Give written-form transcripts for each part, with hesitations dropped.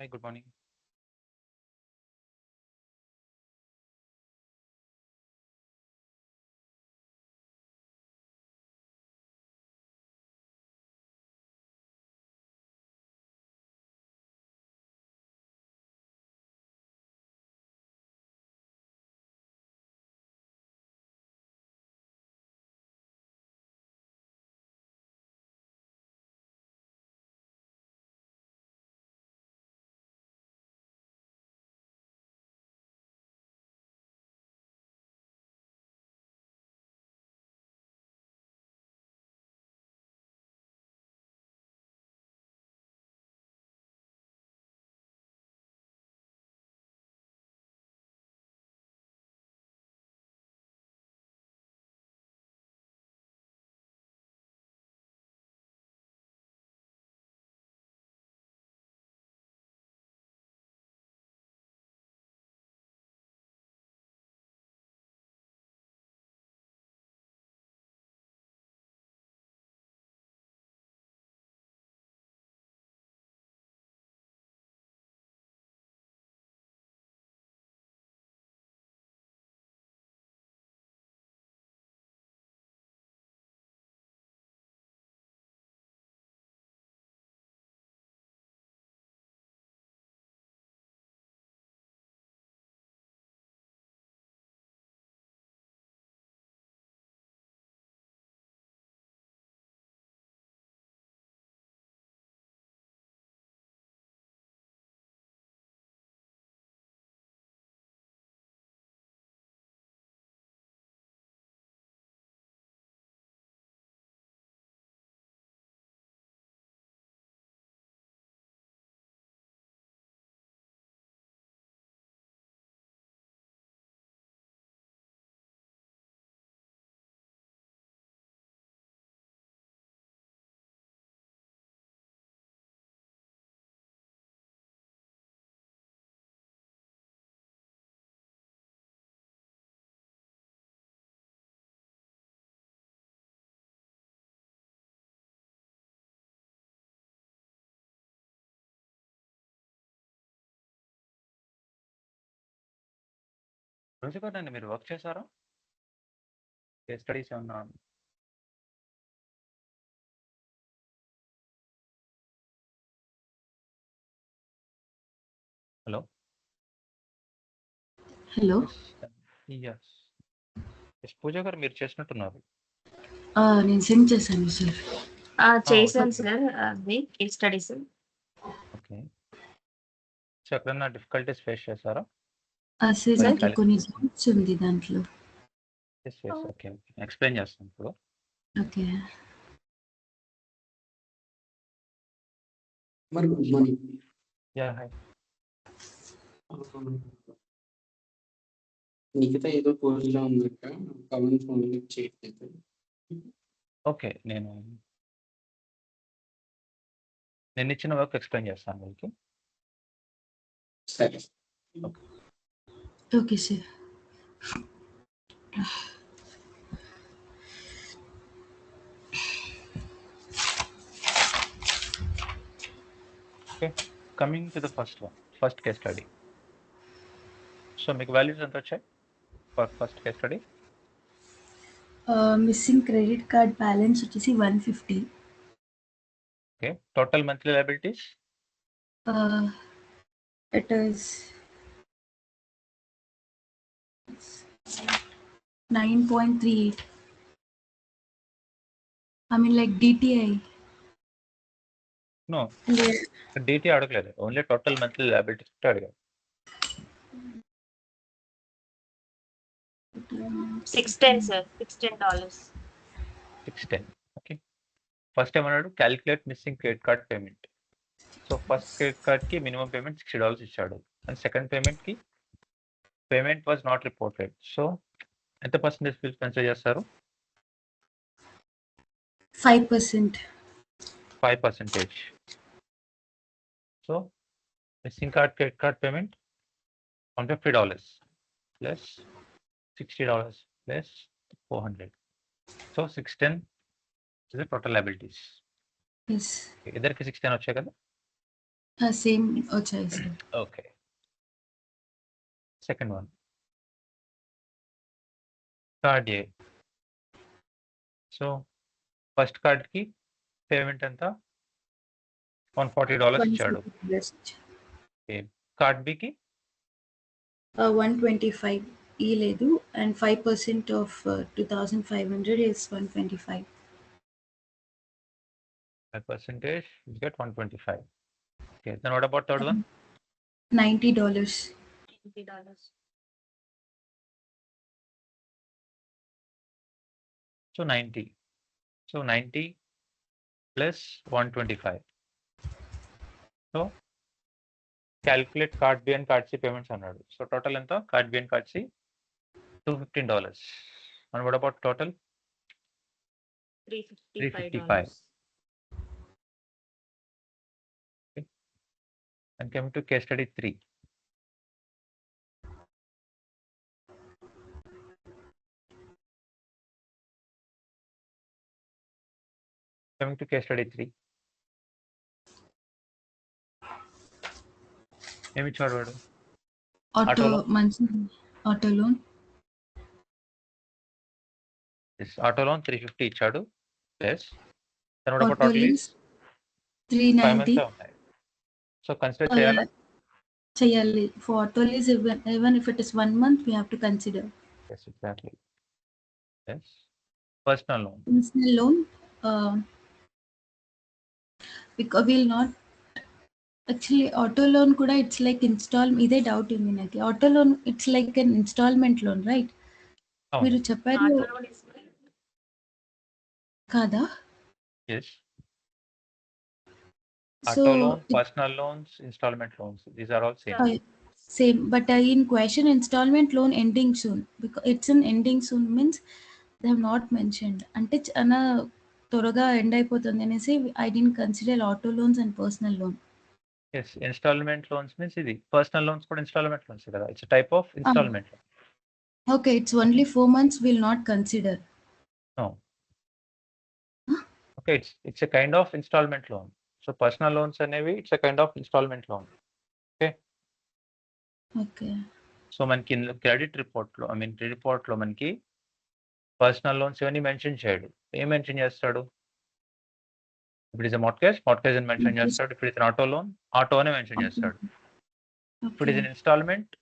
Hi, good morning. రోజు కూడా మీరు వర్క్ చేశారా? కేస్ స్టడీస్ ఏమన్నా? హలో? హలో. యస్. పూజ గారు మీరు చేసినట్టున్నారు. నేను సెండ్ చేశాను సార్. చేశాను సార్ అది కేస్ స్టడీస్. ఓకే. సో ఎక్కడన్నా డిఫికల్టీస్ ఫేస్ చేశారా? సార్ నాకు కొన్ని డౌట్స్ ఉంది దాంట్లో. ఓకే ఎక్స్ప్లెయిన్ చేస్తాను ఇప్పుడు. ఓకే. మరి good morning. Yeah hi. Nikhita ఏదో కోర్సులో ఉందక్క, పవన్ ఫోన్ చేయట్లేదు. ఓకే నేను ఇచ్చిన వర్క్ ఎక్స్ప్లెయిన్ చేస్తాను మీకు. సరే. Okay sir. Okay coming to the first case study. So మీకు వాల్యూస్ ఎంత వచ్చాయి first case study? Missing credit card balance వచ్చేసి 150. Okay total monthly liabilities? It is 9.38. I mean like DTI. No DTI అడగలేదు, only total monthly liabilities అడిగారు. $610 sir. $610. 610. Okay first ఏమన్నాడు? Calculate missing credit card payment. So first credit కార్డ్కి minimum payment $60 ఇచ్చాడు, and second పేమెంట్కి payment was not reported. So ఎంత percentage bills consider చేస్తారు? 5%. 5%. So missing credit card payment $150 plus $60 plus 400. So 610 is the total liabilities. Yes. ఇద్దరికి 610 వచ్చాయి కదా. Same వచ్చాయి sir. Okay. Second one card A. So first కార్డ్కి payment ఎంత? $140 ఇచ్చాడు. Card బికి 125 ఇలేదు and 5% of 2500 is 125. 5%, you get 125. Okay, then what about third one? $90. $20. So 90. So 90 plus 125. So calculate card B and card C payments అన్నాడు. So total ఎంత? Card B and card C $215. And what about total? $355. And coming to case study 3. Coming to case study 3. ఏమి ఇచ్చాడు వాడు? Auto Auto loan? మంచి auto loan Yes, auto loan 350 ఇచ్చాడు. Yes. Then what about auto total lease is? 5 months 390 ఉన్నాయి. So consider చేయాలా? చేయాలి. For auto lease even if it is 1 month we have to consider. Yes, exactly. Yes. Personal loan. Personal loan because we'll not actually auto loan kuda it's like ఇదే doubt ఉంది నాకు. Auto loan it's like an installment loan, right? మీరు అవును. చెప్పారు Auto loan is కాదా? Yes. So Auto loan, personal loans, installment loans. These are all same. same but in question installment loan ending soon because it's an ending soon means they have not mentioned అంటే చాలా త్వరగా end అయిపోతుంది అనేసి I didn't consider auto loans and personal loan. Yes, installment loans means ఇది personal loans కూడా installment loans కదా. It's a type of installment loan. Okay, it's only 4 months will not consider. No. Okay, it's a kind of installment loan. So personal loans అనేవి it's a kind of installment loan. Okay. So మనకి credit రిపోర్ట్లో రిపోర్ట్లో మనకి personal loans ఇవన్నీ mention చేయడు. ఏం mention చేస్తాడు? ఇప్పుడు ఇస్ మార్ట్గేజ్ అని మెన్షన్ చేస్తాడు. ఇప్పుడు ఇది ఆటో లోన్ ఆటో అనే మెన్షన్ చేస్తాడు. ఇప్పుడు ఇది ఇన్స్టాల్మెంట్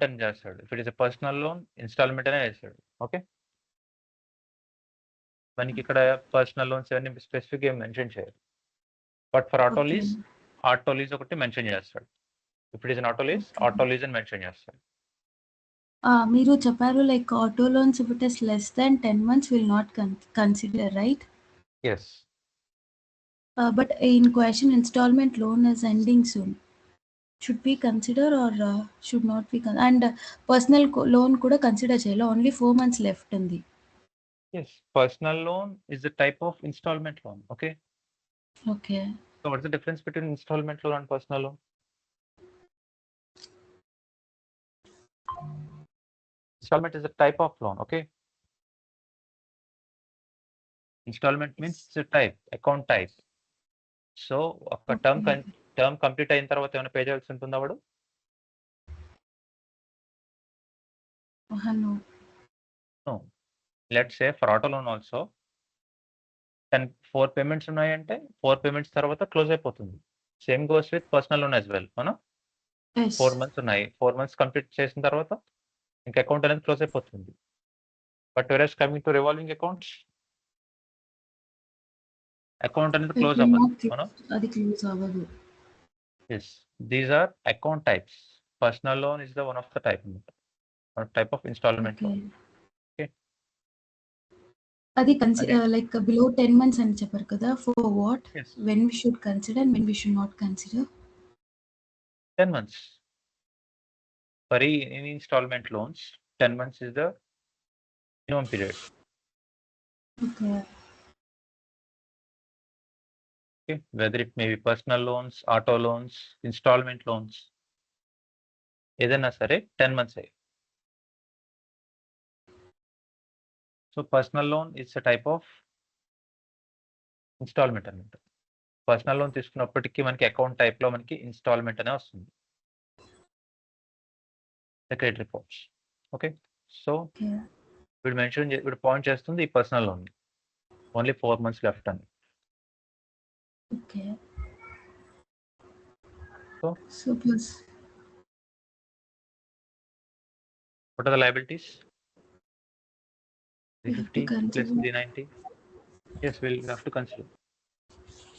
అని చేస్తాడు. ఇప్పుడు ఇది పర్సనల్ లోన్ ఇన్స్టాల్మెంట్ అనే చేస్తాడు. ఓకే, మనకి ఇక్కడ పర్సనల్ లోన్స్ ఇవన్నీ స్పెసిఫిక్ ఏం మెన్షన్ చేయరు. బట్ ఫర్ ఆటో లీజ్ ఒకటి మెన్షన్ చేస్తాడు. ఇప్పుడు ఇది ఆటో లీజ్ అని మెన్షన్ చేస్తాడు. మీరు చెప్పారు like auto loans if it is less than 10 months will not consider, right? Yes. But in question installment loan is ending soon. Should we consider or should not we and personal loan kuda consider cheyala, only 4 months left undi. Yes, personal loan is the type of installment loan. Okay. Okay. So what's the difference between installment loan and personal loan? Installment is a type of loan. Okay. Installment means it's a type, account type. So ఒక term complete అయిన తర్వాత ఏమైనా pay చేయాల్సి ఉంటుందా వాడు? No. Let's say for auto loan also 4 payments ఉన్నాయంటే 4 payments తర్వాత close అయిపోతుంది. Same goes with personal loan as well. అవునా? 4 months ఉన్నాయి. 4 months కంప్లీట్ చేసిన తర్వాత ఇంకా అకౌంట్ అనేది క్లోజ్ అయిపోతుంది. But versus coming to revolving accounts account అనేది క్లోజ్ అవ్వదు. అది క్లోజ్ అవ్వదు. Yes, these are account types. Personal loan is the one of the type of installment loan. Okay. అది like below 10 months అని చెప్పారు కదా. For what? Yes. When we should consider and when we should not consider? 10 months. For any installment loans, 10 months is the minimum period. Okay. Okay. Whether it may be personal loans, auto loans, installment loans, ఏదైనా సరే 10 months. So personal loan is a type of installment అన్నమాట. Personal loan తీసుకున్నప్పటికీ మనకి account type లో మనకి installment అనే వస్తుంది. Credit reports. Okay. So okay. వీడు పాయింట్ చేస్తుంది ఈ personal loan only 4 months left అని. Okay. So so plus what are the liabilities? we have 350 to plus consider 390. Yes, we'll have to consider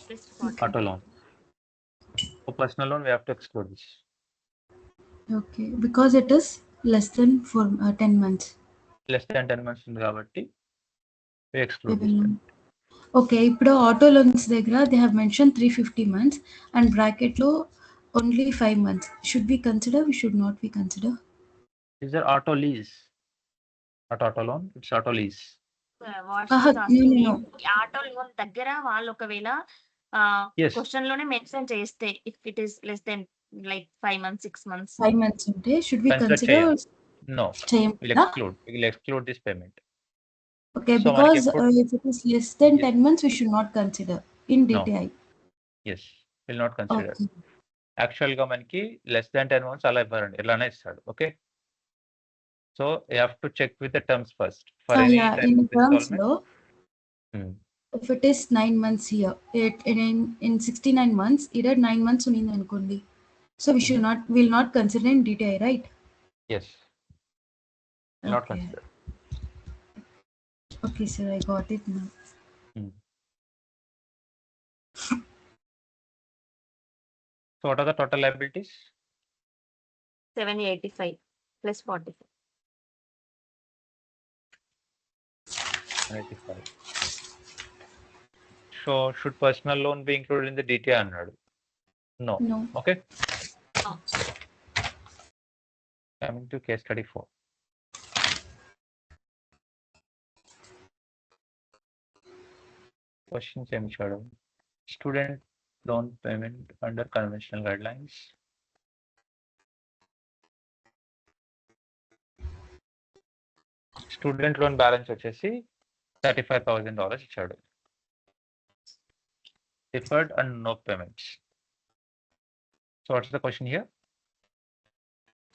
Plus auto loan. For personal loan, we have to exclude this. okay because it is less than 10 months. Less than 10 months ఉంది కాబట్టి we We exclude will this. not. Okay. ఇప్పుడు auto loans దగ్గర they have mention 350 months and బ్రాకెట్లో only 5 months. Should we consider? We should not we consider? Is there auto lease? Not auto loan, it's auto lease. What ఆహా, is asking no. Auto loan దగ్గర వాళ్ళు ఒకవేళ Yes. Question లోనే mention చేస్తే if it is less then like 5 months 6 months 5 months ఉంటే should we Consider consider? No, చేయం we'll కదా? exclude. We'll exclude this payment. Okay. So because మనకి ఎప్పుడు- if it is less then Yes. 10 months we should not consider in No. DTI. Yes, we'll not consider. Okay. Actual గా మనకి less than 10 months అలా ఇవ్వరండి, ఇలానే ఇస్తాడు. Okay. So you have to check with the terms first for any yeah type in of terms instalment. లో if it is 9 months here, in 69 months, either 9 months ఉన్నింది అనుకోండి. So we should not, will not consider in DTI, right? Yes, will not Okay. consider. Okay, sir, I got it now. So what are the total liabilities? 785 plus 45. 95. So should personal loan be included in the DTI అన్నాడు? No. No. Okay. No. Coming to case study 4. Questions ఏమి ఇచ్చాడు? Student loan payment under conventional guidelines. Student loan balance వచ్చేసి $35,000 ఇచ్చాడు. Deferred and no payments. So what's the question here?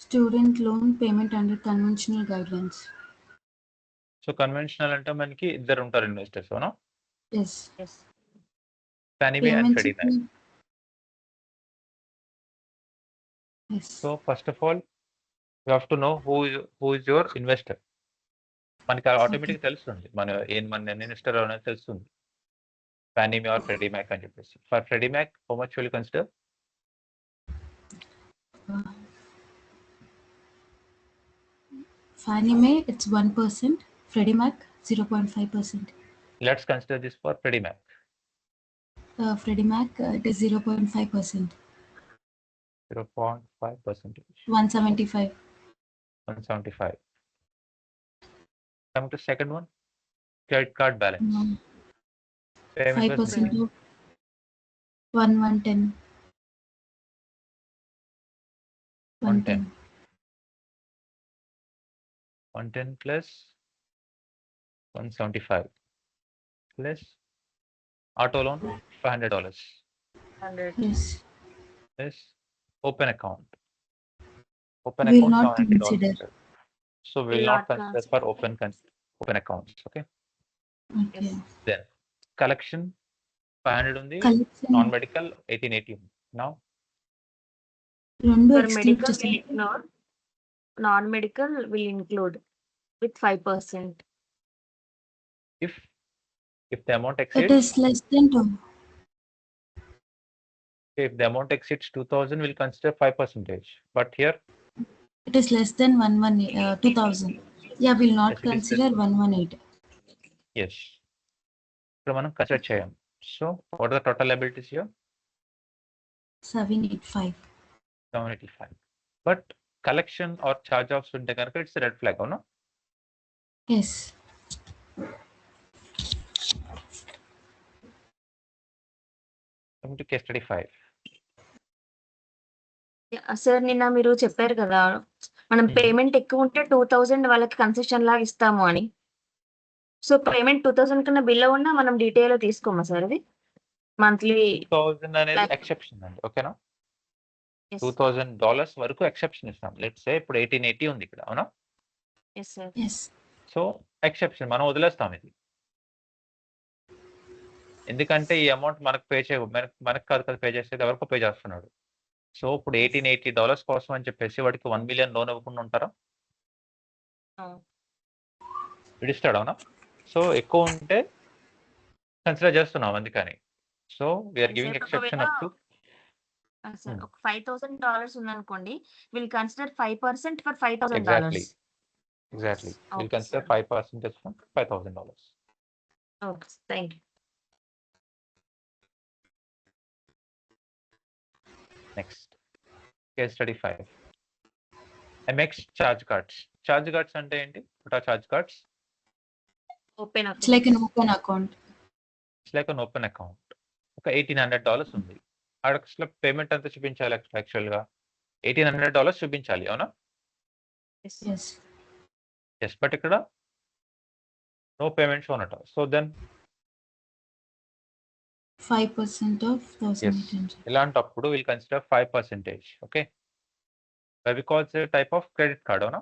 Student loan payment under conventional guidelines. So conventional అంటే మనకి ఇద్దరు ఉంటారు investors, అవునా? Yes. Yes. Fannie Mae and Payments. Freddie Mac. Yes. So first of all, you have to know who is your investor. మనకి automatic తెలుస్తుంది మన investor అనేది తెలుస్తుంది. Fannie Mae or Freddie Mac అని చెప్పేసి. For Freddie Mac, how much will you consider? Fannie Mae, it's 1%. Freddie Mac, 0.5%. Let's consider this for Freddie Mac. Freddie Mac, it is 0.5%. 0.5%. 175. 175. Come to second one, credit card balance. No. Payment was 5% of 110. 110. 110 plus 175 plus auto loan $500 Yes. plus open account. Open Will account not $700. consider. So will Will not not consider for open accounts. Okay. Okay. Then collection 500 ఉంది, Collection. non-medical 1880 ఉంది. Now రెండు For exclude medical చేస్తాం. will ignore, non-medical will include with 5%. if the amount It exceeds, is less than 2. if the amount exceeds 2000, we'll consider 5%. But here It is less than 2000. Yeah, will not Yes, it is consider 118. yes, ఇప్పుడు మనం consider చేయం. So what are the total liabilities here? 785. 785. But collection or charge offs ఉంటే కనుక it's red flag, అవునా? Yes. Coming to case study 5. Sir నిన్న మీరు చెప్పారు కదా మనం పేమెంట్ ఎక్కువ ఉంటే 2000 వాళ్ళకి కన్సెషన్ లాగా ఇస్తాము అని. సో పేమెంట్ 2000 కన్నా బిలో ఉన్నా మనం డీటెయిల్ తీసుకోమా సార్ అది? మంత్లీ 2000 అనేది Like- ఎక్సెప్షన్ అండి, ఓకేనా? $2000 వరకు ఎక్సెప్షన్ ఇస్తాం. లెట్స్ సే ఇప్పుడు 1880 ఉంది ఇక్కడ, అవునా? Yes sir. Yes. So exception మనం వదిలేస్తాం ఇది, ఎందుకంటే ఈ అమౌంట్ మనకు పే చేయ మనకు కాదు కదా పే చేసేది, ఎవరికో పే చేస్తున్నాడు. సో ఇప్పుడు $1880 కోసం అని చెప్పేసి వాడికి 1 million లోన్ ఇవ్వకుండా ఉంటారా? విడిస్తాడు, అవునా? సో ఎక్కువ ఉంటే కన్సిడర్ చేస్తున్నాం అందుకని. So we are giving exception up to sir ఒక $5,000 ఉందనుకోండి, will consider 5% for $5,000. Exactly will Okay, consider sir. 5% from $5,000. Okay, thank you. Next case study 5, Amex charge cards. Charge cards అంటే ఏంటి? Charge cards open it's like an open account. It's like an open account. ఒక $1,800 ఉంది, అసలు payment అంతా చూపించాలి. యాక్చువల్గా $1,800 చూపించాలి, అవునా? ఎస్. ఎస్, బట్ ఇక్కడ నో పేమెంట్స్ అనట. So then 5% of 1,800. ఇలాంటప్పుడు will consider 5%. Okay, because type of credit card, అవునా?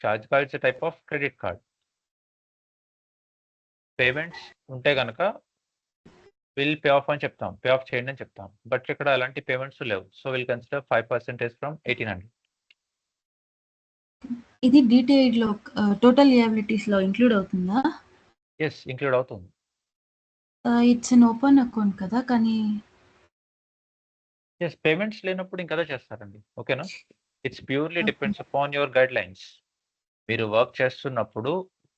Charge card it's type of credit card. Payments ఉంటే కనుక విల్ పే ఆఫ్ అని చెప్తాం, పే ఆఫ్ చేయండి అని చెప్తాం. బట్ ఇక్కడ అలాంటి పేమెంట్స్ లేవు. So will consider 5% from 1,800. ఇది డీటెయిల్డ్ లో టోటల్ లియబిలిటీస్ లో ఇంక్లూడ్ అవుతుందా? ఎస్, ఇంక్లూడ్ అవుతుంది. ఇట్స్ ఎన్ ఓపెన్ అకౌంట్ కదా, కానీ ఎస్, పేమెంట్స్ లేనప్పుడు ఇంకదే చేస్తారండి, ఓకేనా? It's purely Okay. Depends upon your guidelines. మీరు వర్క్ చేస్తున్నప్పుడు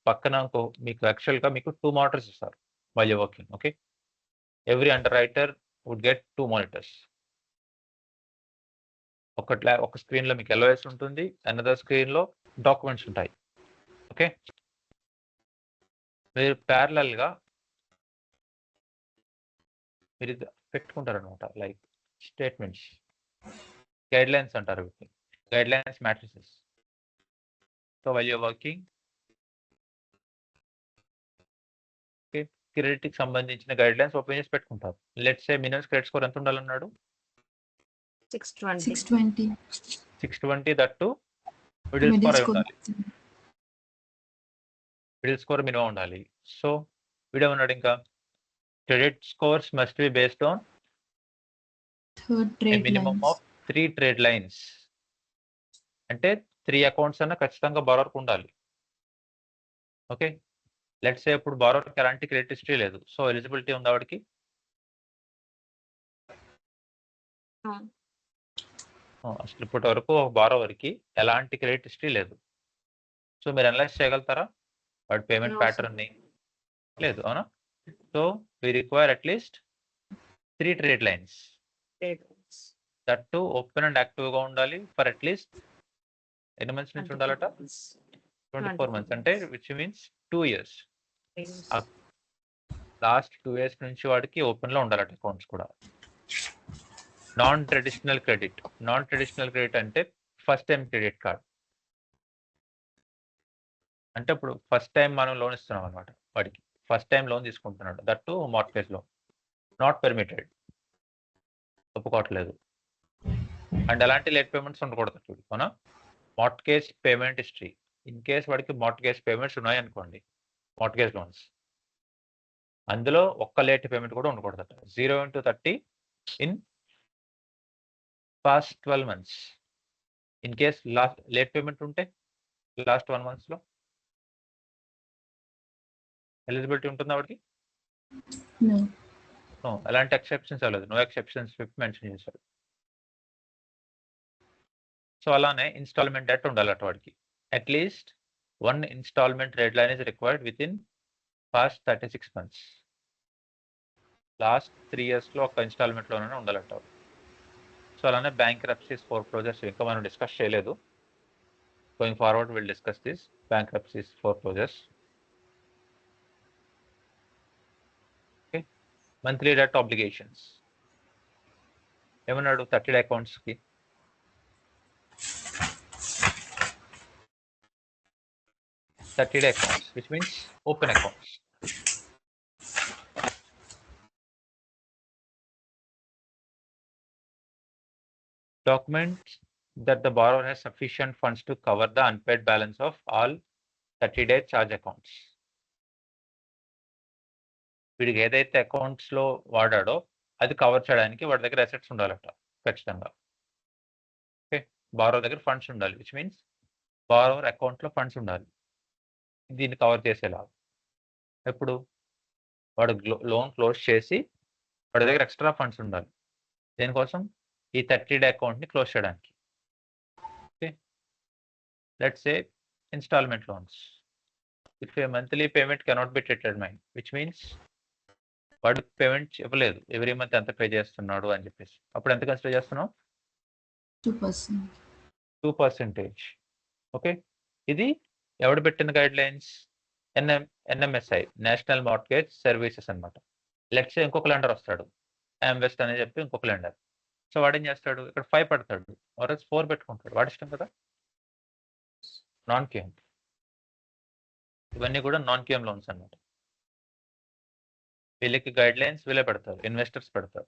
పక్కన మీకు యాక్చువల్గా మీకు 2 మానిటర్స్ ఇస్తారు while you working. Okay, every underwriter would get 2 monitors. ఒక స్క్రీన్ లో మీకు ఎల్ఓఎస్ ఉంటుంది, అనదర్ స్క్రీన్ లో డాక్యుమెంట్స్ ఉంటాయి. ఓకే, మీరు ప్యారలల్ గా మీరు ఇది పెట్టుకుంటారనమాట, లైక్ స్టేట్మెంట్స్, గైడ్ లైన్స్ అంటారు వీటిని, guide lines matrices. So while you working credit కి సంబంధించిన గైడ్ లైన్స్ ఓపెన్ చేసి పెట్టుకుంటారు. Let's say minimum credit score ఎంత ఉండాలన్నాడు? 620. 620. 620, దట్టు మిడిల్ స్కోర్ అయి ఉండాలి. మిడిల్ స్కోర్ మినిమం ఉండాలి. సో వీడేమన్నాడు ఇంకా, credit scores must be based on third trade minimum lines. Of 3 trade lines. అంటే 3 అకౌంట్స్ అన్న ఖచ్చితంగా బారోవర్కి ఉండాలి. ఓకే, లెట్స్ సే ఇప్పుడు బారోవర్కి ఎలాంటి క్రెడిట్ హిస్టరీ లేదు. సో ఎలిజిబిలిటీ ఉంది ఆవిడకి? అసలు ఇప్పటి వరకు ఒక బారోవర్కి ఎలాంటి క్రెడిట్ హిస్టరీ లేదు. సో మీరు అనలైజ్ చేయగలుగుతారా వాడి పేమెంట్ No, sir. ప్యాటర్న్ ని? లేదు, అవునా? So we require at least 3 trade lines, that two open and active గా ఉండాలి ఫర్ అట్లీస్ట్ ఎన్ని మంత్స్ నుంచి ఉండాలట? 24 మంత్స్, అంటే which means 2 years. Last 2 years నుంచి వాడికి ఓపెన్ లో ఉండాలట అకౌంట్స్ కూడా. నాన్ ట్రెడిషనల్ క్రెడిట్ అంటే ఫస్ట్ టైం క్రెడిట్ కార్డ్. అంటే ఇప్పుడు ఫస్ట్ టైం మనం లోన్ ఇస్తున్నాం అనమాట వాడికి, ఫస్ట్ టైం లోన్ తీసుకుంటున్నాడు, that to mortgage loan, not permitted, ఒప్పుకోవట్లేదు. అండ్ ఎలాంటి లేట్ పేమెంట్స్ ఉండకూడదు చూడు, అవునా? Mortgage payment history, in case వాడికి మార్ట్గేజ్ పేమెంట్స్ ఉన్నాయనుకోండి, మార్ట్గేజ్ లోన్స్, అందులో ఒక్క లేట్ పేమెంట్ కూడా ఉండకూడదట. 0 into 30 in past 12 months. In case last late payment ఉంటే లాస్ట్ 1 month లో ఎలిజిబిలిటీ ఉంటుందా వాడికి? No. నో, ఎలాంటి ఎక్సెప్షన్స్ అవ్వలేదు, నో ఎక్సెప్షన్స్ మెన్షన్ చేశాడు. సో అలానే ఇన్స్టాల్మెంట్ డెట్ ఉండాలట వాడికి. At least 1 instalment red line is required within past 36 months. Last 3 years లో ఒక ఇన్స్టాల్మెంట్ లోనే ఉండాలట. సో అలానే బ్యాంక్రప్సీస్, ఫోర్క్లోజర్స్ ఇంకా మనం డిస్కస్ చేయలేదు. Going forward will discuss this bankruptcies, foreclosures. Okay, monthly debt obligations ఏమన్నాడు? 30 అకౌంట్స్ కి 30 accounts, which means open accounts. Documents that the borrower has sufficient funds to cover the unpaid balance of all 30-day charge accounts. వీడికి ఏదైతే accounts లో వాడాడో అది cover చేయడానికి వాడి దగ్గర assets ఉండాలట ఖచ్చితంగా. ఓకే, బారోవర్ దగ్గర ఫండ్స్ ఉండాలి, విచ్ మీన్స్ బారోవర్ అకౌంట్ లో ఫండ్స్ ఉండాలి దీన్ని కవర్ చేసేలా. ఎప్పుడు వాడు లోన్ క్లోజ్ చేసి వాడి దగ్గర ఎక్స్ట్రా ఫండ్స్ ఉండాలి దేనికోసం, ఈ 30-day అకౌంట్ ని క్లోజ్ చేయడానికి. Okay, let's say instalment loans. If a monthly payment cannot be determine, which means వాడు పేమెంట్ ఇవ్వలేదు, ఎవ్రీ మంత్ ఎంత పే చేస్తున్నాడు అని చెప్పేసి, అప్పుడు ఎంత కన్సిడర్ చేస్తున్నాం, 2%. 2%. ఓకే, ఇది ఎవడు పెట్టిన guidelines, NMSI, national mortgage services అనమాట. లెట్స్ ఇంకొక లెండర్ వస్తాడు, యామ్వెస్ట్ అని చెప్పి ఇంకొక లెండర్. సో వాడు ఏం చేస్తాడు, ఇక్కడ 5 పెడతాడు, ఆర్ఎస్ 4 పెట్టుకుంటాడు, వాడి ఇష్టం కదా. నాన్ క్యూఎం, ఇవన్నీ కూడా నాన్ క్యూఎం లోన్స్ అన్నమాట. వీళ్ళకి గైడ్ లైన్స్ వీళ్ళే పెడతారు, ఇన్వెస్టర్స్ పెడతారు,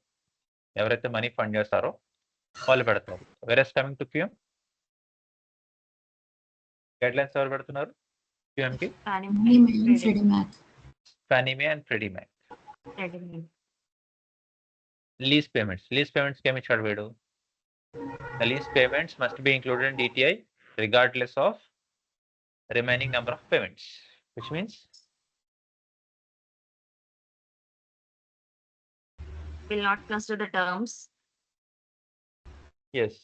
ఎవరైతే మనీ ఫండ్ చేస్తారో వాళ్ళు పెడతారు. Whereas coming to QM, guidelines ఎవరు పెడుతున్నారు క్యూఎం కి, Freddie Mac. Fannie Mae and Freddie Mac. Lease payments ఏమి ఇచ్చాడు వీడు, the lease payments must be included in DTI regardless of remaining number of payments, which means will not consider the terms. Yes,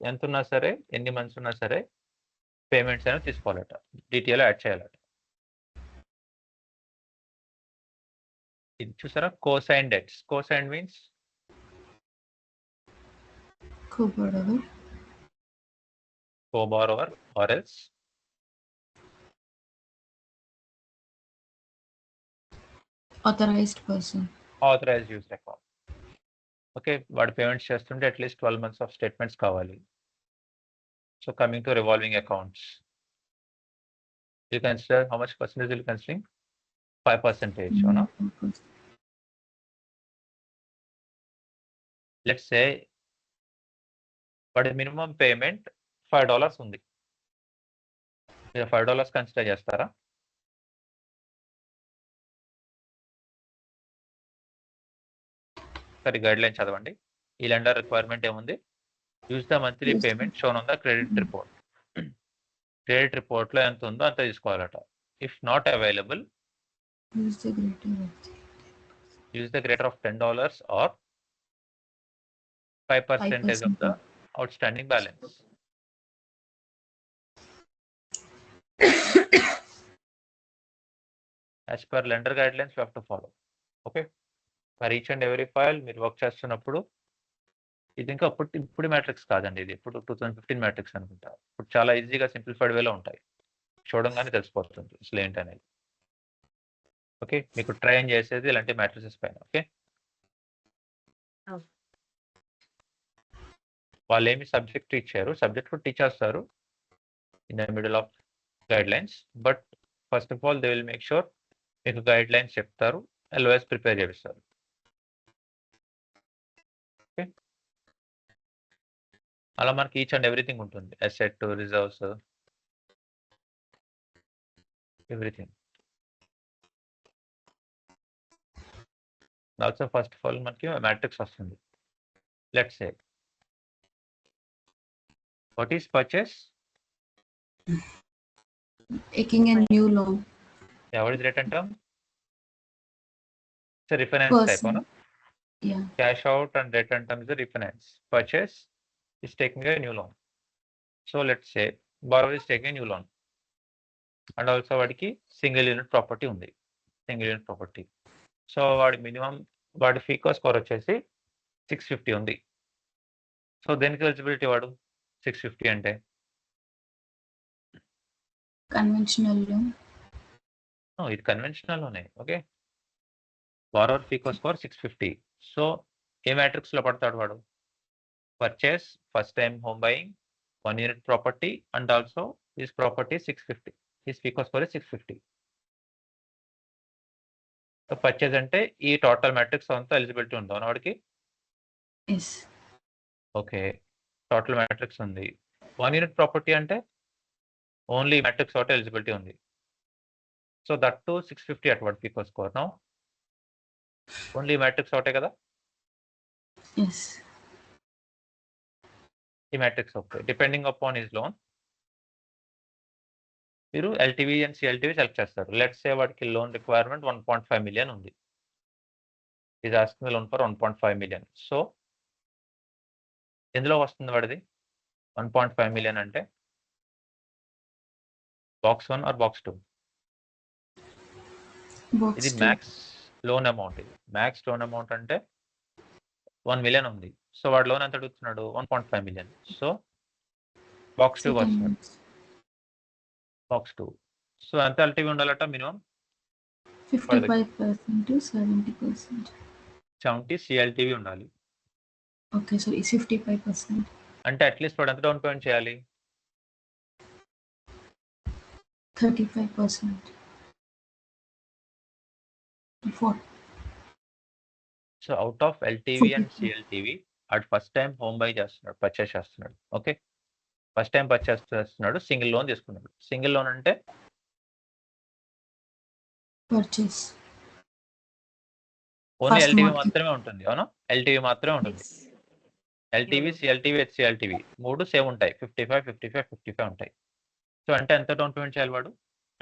ఎంత ఉన్నా సరే, ఎన్ని months ఉన్నా సరే payments అనేవి తీసుకోవాలట, డిటిఐలో యాడ్ చేయాలట. ఇది చూసారా, cosign debts. Cosign means Co-borrower. co-borrower or else Authorized person. authorized user account. Okay, వాడు పేమెంట్స్ చేస్తుంటే అట్లీస్ట్ 12 months ఆఫ్ స్టేట్మెంట్స్ కావాలి. So coming to revolving accounts, you consider how much percentage you considering, 5%. అవునా, let's say వాడి minimum payment $5 ఉంది, మీరు $5 consider చేస్తారా? సరే guide line చదవండి. ఈ లెండర్ రిక్వైర్మెంట్ ఏముంది, use the monthly Yes. Payment shown on the credit report. Credit report లో ఎంత ఉందో అంత తీసుకోవాలట. If not available, Use the greater of the use the greater of $10 or 5% of the outstanding balance. As per lender guidelines, we have to follow. Okay, for each and every file మీరు work చేస్తున్నప్పుడు, ఇది ఇంకా ఇప్పుడు matrix కాదండి, ఇది ఇప్పుడు 2015 matrix అనుకుంటా. ఇప్పుడు చాలా ఈజీగా సింప్లిఫైడ్ వేలో ఉంటాయి, చూడంగానే తెలిసిపోతుంది అసలు ఏంటనేది. ఓకే, మీకు ట్రైన్ చేసేది ఇలాంటి మ్యాట్రిసెస్ పైన. ఓకే, వాళ్ళు ఏమి సబ్జెక్ట్ ఇచ్చారు, సబ్జెక్ట్ కూడా టీచ్ చేస్తారు in the middle of guide lines. But first of all they will make sure మీకు గైడ్ లైన్స్ చెప్తారు, ఎల్ఓఎస్ ప్రిపేర్ చేపిస్తారు. ఓకే, అలా మనకి ఈచ్ అండ్ ఎవ్రీథింగ్ ఉంటుంది, asset, reserves, everything. Also first of all మనకి matrix వస్తుంది. Let's say what is purchase, taking a new loan. what is return term, it's a refinance type, Person. no? Yeah. Cash out and return term is a refinance. Purchase is taking a new loan. So let's say borrower is taking a new loan and also వాడికి single unit property ఉంది, single unit property. So వాడి minimum వాడి faeco score వచ్చేసి 650 ఉంది. So దేనికి eligibility వాడు 650 అంటే, Conventional loan. ఇది కన్వెన్షనల్ లోనే. Okay, borrower FICO score 650. So ఏ మ్యాట్రిక్స్ లో పడతాడు వాడు, purchase, first time home buying, 1 unit property and also his property 650, his FICO score 650. So purchase అంటే ఈ టోటల్ మ్యాట్రిక్స్ అంతా ఎలిజిబిలిటీ ఉందా వాడికి. Yes. ఓకే, టోటల్ మ్యాట్రిక్స్ ఉంది. 1 యూనిట్ ప్రాపర్టీ అంటే ఓన్లీ మ్యాట్రిక్స్ ఒకటే ఎలిజిబిలిటీ ఉంది. So that to 650 at what Pico score now? Only matrix ఒకటే కదా, ఎస్. ఈ మ్యాట్రిక్స్ ఒకటే. డిపెండింగ్ అపాన్ హిస్ లోన్ మీరు ఎల్టీవీ అండ్ సిఎల్టీవీ సెలెక్ట్ చేస్తారు. లెట్స్ సే వాడికి లోన్ రిక్వైర్మెంట్ 1.5 million ఉంది. Is asking loan for 1.5 million. So ఎందులో వస్తుంది వాడిది 1.5 million అంటే బాక్స్ 1 ఆర్ బాక్స్ 2? బాక్స్ ఇది మ్యాక్స్ లోన్ అమౌంట్. ఇది మ్యాక్స్ లోన్ అమౌంట్ అంటే 1 million ఉంది. సో వాడు లోన్ ఎంత అడుగుతున్నాడు 1.5 million. సో బాక్స్ 2 వస్తున్నాడు. బాక్స్ 2. సో ఎంత ఎల్టీవీ ఉండాలట మినిమం 55% to 70%. 70 సిఎల్టీవీ ఉండాలి. ఓకే, సో ఈ 55%. అంటే అట్లీస్ట్ వాడు ఎంత డౌన్ పేమెంట్ చేయాలి 35%. 4. So out of LTV and CLTV అటు ఫస్ట్ టైం హోమ్ బై చేస్తున్నాడు, పర్చేస్ చేస్తున్నాడు. ఓకే, ఫస్ట్ టైం పర్చేస్ చేస్తున్నాడు, సింగిల్ లోన్ తీసుకున్నాడు. సింగిల్ లోన్ అంటే purchase only First LTV mortgage. మాత్రమే ఉంటుంది. అవునా, ఎల్టీవీ మాత్రమే ఉంటుంది. ఎల్టీవీ సిఎల్టీవీ హెచ్సిఎల్టీవీ 3 సేమ్ ఉంటాయి. 55 55 55 ఉంటాయి. సో అంటే ఎంత డౌన్ పేమెంట్ చేయాలి వాడు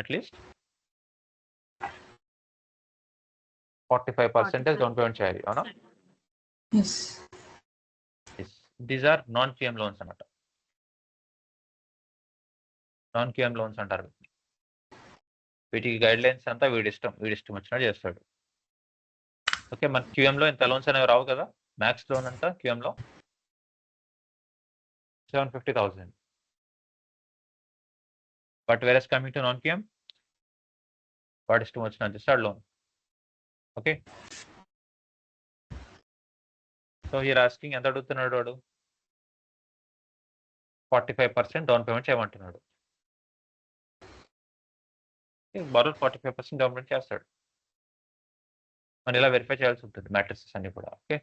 అట్లీస్ట్ 45% డౌన్ పేమెంట్ చేయాలి. అవునా, yes. These are non QM loans అన్నమాట. నాన్ క్యూఎం లోన్స్ అంటారు వీటికి గైడ్ లైన్స్ అంతా వీడి ఇష్టం వచ్చినట్టు చేస్తాడు. ఓకే, మన క్యూఎంలో ఇంత లోన్స్ అనేవి రావు కదా. మ్యాక్స్ లోన్ అంతా క్యూఎంలో 750,000. But whereas coming to non QM వాడి ఇష్టం వచ్చినట్టు ఇస్తాడు loan. Okay, so here asking ఎంత అడుగుతున్నాడు వాడు 45% డౌన్ పేమెంట్ చేయమంటున్నాడు. బరోర్ 45% డౌన్ పేమెంట్ చేస్తాడు. మనం ఇలా వెరిఫై చేయాల్సి ఉంటుంది మ్యాట్రిక్సెస్ అన్ని కూడా. ఓకే,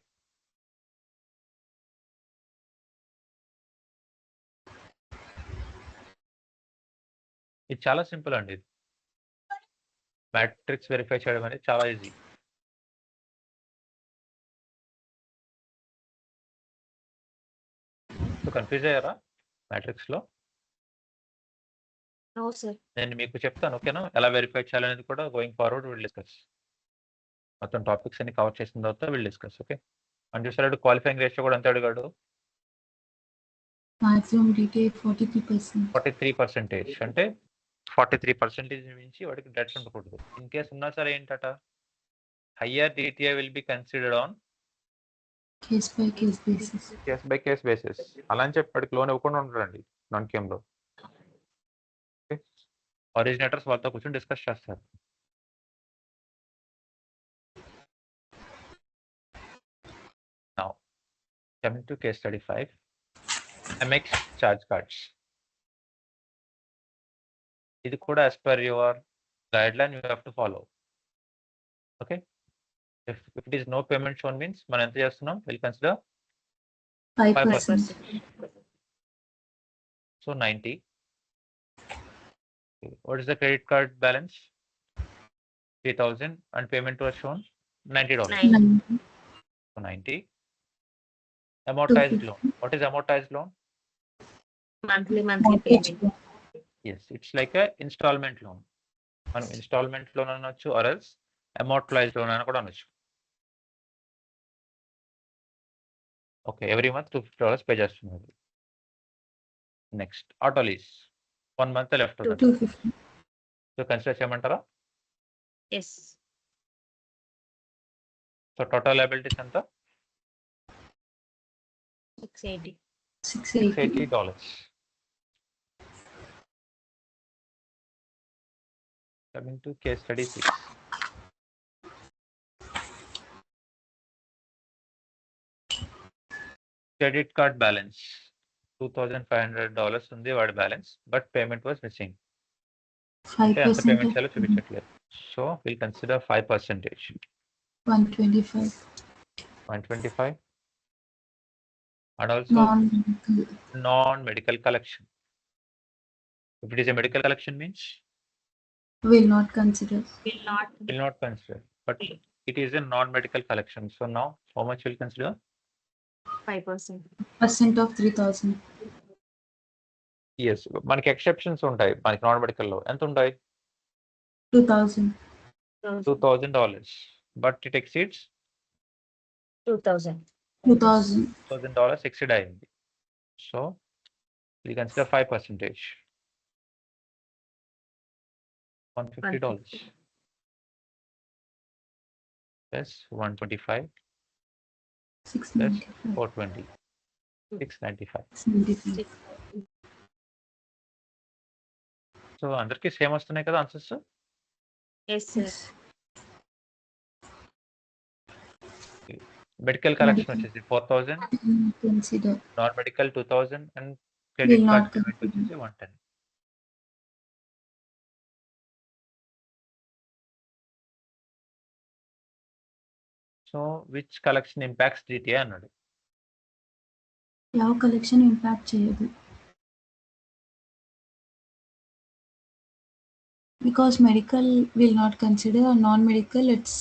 ఇది చాలా సింపుల్ అండి. ఇది మ్యాట్రిక్స్ వెరిఫై చేయడం అనేది చాలా ఈజీ. సో కన్ఫ్యూజ్ అయ్యారా మ్యాట్రిక్స్ లో? No sir. నేను మీకు చెప్తాను. ఓకేనా, ఎలా వెరిఫై చేయాలనేది కూడా గోయింగ్ ఫార్వర్డ్ విల్ డిస్కస్. మొత్తం టాపిక్స్ అన్ని కవర్ చేసిన తర్వాత విల్ డిస్కస్. ఓకే, అని చూసాడు క్వాలిఫైయింగ్ రేషియో కూడా ఎంత అడిగాడు మాక్సిమం డిటిఐ 43%. 43%. అంటే 43% నుంచి వాడికి డెట్స్ ఉండకూడదు. ఇన్ కేస్ ఉన్నా సరే ఏంటట higher DTI will be considered on case by case basis. Case by case basis. అలా అని చెప్పి వాడికి లోన్ ఇవ్వకుండా ఉంటాడండి నాన్ క్యూఎం లో. ఆరిజినేటర్స్ వాళ్ళతో కూర్చొని డిస్కస్ చేస్తారు. Now, coming to case study 5, MX charge cards. ఇది కూడా as per your guideline you have to follow. Okay, if it is no payment shown means మనం ఎంత చేస్తున్నాం we'll consider 5%. So 90. What is the credit card balance? 3,000 and payment was shown $90. 90. So 90. Amortized 250. loan. What is amortized loan? Monthly Mortgage. Payment. Yes, it's like a installment loan. మనం instalment loan అనొచ్చు or else అమోర్టైజ్డ్ loan అని కూడా అనొచ్చు. Okay, every month $250 pay చేస్తున్నారు. Next auto lease 1 month left ఉంది. 250. So consider చేయమంటారా? Yes. So total liabilities ఎంత? 680. $680. Coming to case study 6. Credit card balance $2,500 ఉంది వాడి balance, but payment was missing. అంటే ఎంత పేమెంట్ చేయాలో 5%. చూపించట్లేదు. So will consider 5%. 125. 125. and also Non-medical. non-medical collection. If it is a medical collection means Will not consider. will not consider, but it is a non-medical collection. So now how much will consider? 5%. Percent of 3,000. Yes, మనకి exceptions ఉంటాయి మనకి non medical లో ఎంత ఉంటాయి 2,000. $2,000, but it exceeds 2,000. 2,000. $1,000 exceed అయింది. So we consider 5%. $150 plus 125 plus 695. 420 695. 75. So అందరికి same వస్తున్నాయి కదా answers. Yes, sir. Yes. Medical collection Medical. వచ్చేసి 4,000, Consider. Non medical 2,000 and credit Will card not payment consider. వచ్చేసి 110. So which collection impacts GTA అన్నాడు. ಯಾವ collection impact చేయదు. Because medical will not consider, or non-medical it's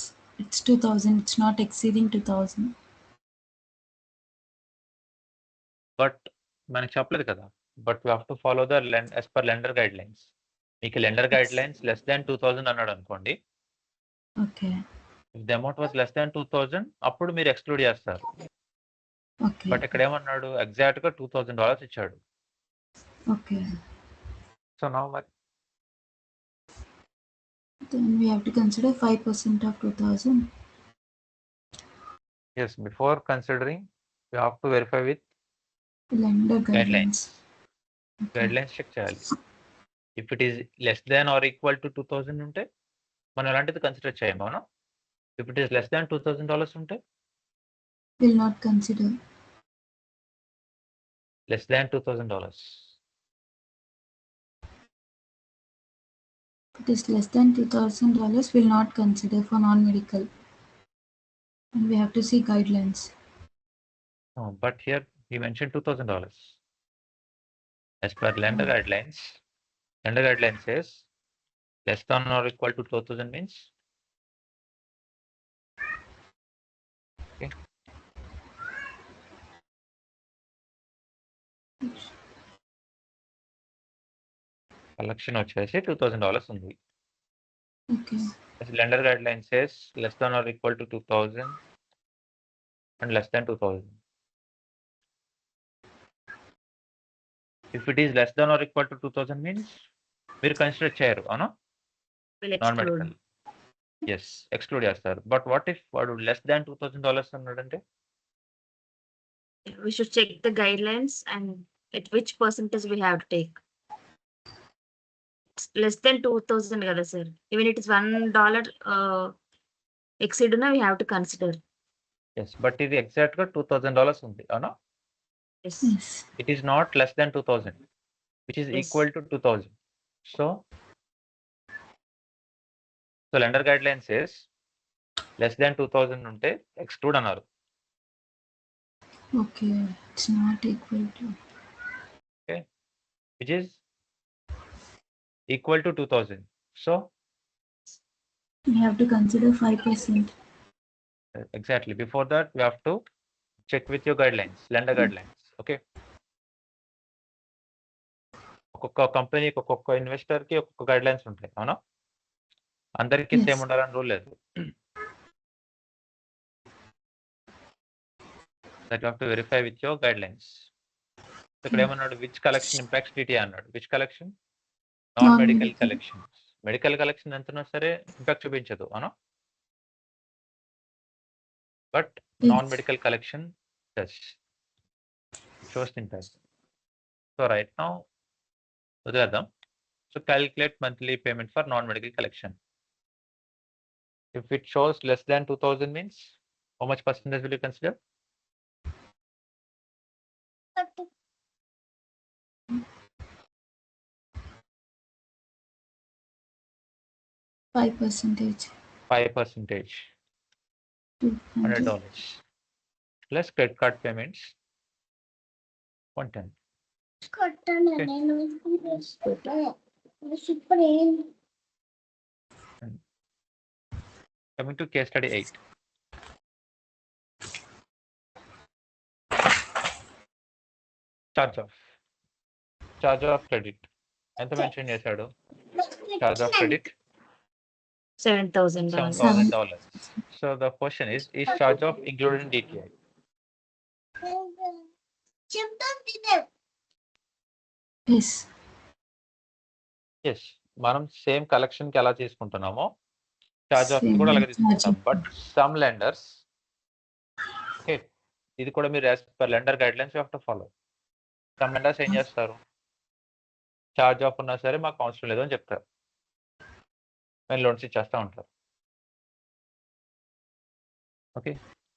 2,000. It's not exceeding 2,000. But మనకి చెప్పలేదు కదా, but we have to follow the as per lender guidelines. మీకు lender guidelines less than 2,000 అన్నాడు అనుకోండి, Okay. If the amount was less than 2,000 అప్పుడు మీరు exclude చేస్తారు. Okay. But ఇక్కడ ఏమన్నాడు, ఎగ్జాక్ట్ గా $2,000 ఇచ్చాడు. Okay. సో నౌ మరి Then we have to consider 5% of 2,000. Yes before considering you have to verify with Lender guidelines. Okay. Guidelines check చేయాలి. If it is less than or equal to 2,000 ఉంటే మనం అలాంటిది consider చేయము. అవునా? If it is less than $2,000 ఉంటే Will not consider. Less than $2,000. It is less than $2,000 will not consider for non-medical. And we have to see guidelines. But here he mentioned $2,000. As per lender guidelines says less than or equal to 2,000 means okay. Collection వచ్చేసి $2,000 ఉంది. Okay. As lender guidelines says less than or equal to 2,000 and less than 2,000. If it is less than or equal to 2,000 means మీరు consider చేయరు. అవునా? Will non exclude. Medical yes exclude చేస్తారు. But what if వాడు less than $2,000 అన్నాడంటే We should check the guidelines and at which percentage we have to take. It's less than 2,000 kada sir. Even it is $1 exceed na we have to consider. Yes but ఇది exact గా $2,000 ఉంది. అవునా? Yes. Yes. It is not less than 2,000, which is Yes. equal to 2,000. So lender guideline says less than 2,000 ఉంటే exclude అన్నారు. Okay. It's not equal to. Which is equal to 2,000. So We have to consider 5%. exactly before that we have to check with your guidelines, lender guidelines. Okay. ఒక్కొక్క కంపెనీకి ఒక్కొక్క investor కి ఒక్కొక్క guide lines ఉంటాయి. అవునా? అందరికీ Yes. Same ఉండాలని rule లేదు. That you have to verify with your guidelines. ఇక్కడ ఏమన్నాడు, విచ్ కలెక్షన్ ఇంపాక్ట్స్ డిటిఏ అన్నాడు. Which collection? Non medical Non-medical. Collections. Medical collection ఎంత ఉన్నా సరే ఇంపాక్ట్ చూపించదు. అవునా? But Yes. Non medical collection does shows impact. So right now వదిలేద్దాం. So calculate monthly payment for non medical collection. If it shows less than 2,000 means how much percentage will you consider? Five percentage. 5%. $100 plus credit card payments 110. Coming to case study 8. Charge off credit. ఎంత mention చేశాడు? Charge off credit $7,000. $7,000. So the question is charge off included in DTI? Yes. Yes. మనం same collection కి ఎలా తీసుకుంటున్నామో charge of Same కూడా అలాగే charge తీసుకుంటాం. off. But some lenders, okay, ఇది కూడా మీరు as per lender guidelines you have to follow. Some lenders ఏం చేస్తారు? చార్జ్ ఆఫ్ ఉన్నా సరే మాకు అవసరం లేదు అని చెప్తారు. మేము లోన్స్ ఇచ్చేస్తూ ఉంటారు. Okay,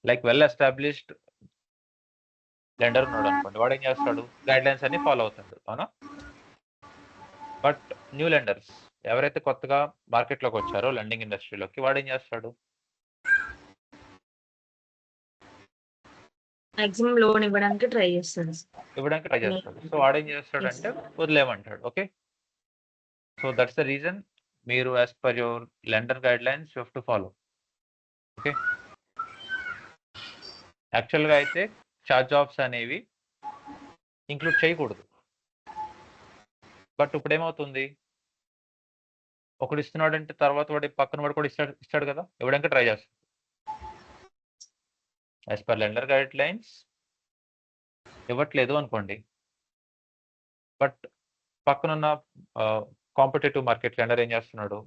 like well established lender ఉన్నాడు అనుకోండి, వాడు ఏం చేస్తాడు? గైడ్ లైన్స్ అన్ని ఫాలో అవుతాడు, అవునా? బట్ న్యూ లెండర్స్ ఎవరైతే కొత్తగా మార్కెట్లోకి వచ్చారో లెండింగ్ ఇండస్ట్రీలోకి, వాడు ఏం చేస్తాడు? మాక్సిమం లోన్ ఇవ్వడానికి ట్రై చేస్తాడు. సో వాడు ఏం చేస్తాడంటే వదిలేమంటాడు. Okay, so that's the reason మీరు as per your lender guidelines you have to follow. Okay, యాక్చువల్గా అయితే చార్జ్ ఆఫ్స్ అనేవి ఇంక్లూడ్ చేయకూడదు. బట్ ఇప్పుడు ఏమవుతుంది, ఒకడు ఇస్తున్నాడంటే తర్వాత వాడి పక్కన వాడు కూడా ఇస్తాడు కదా, ఇవ్వడానికి ట్రై చేస్తాడు. As per lender guide lines ఇవ్వట్లేదు అనుకోండి, బట్ పక్కనున్న కాంపిటేటివ్ మార్కెట్ లెండర్ ఏం చేస్తున్నాడు?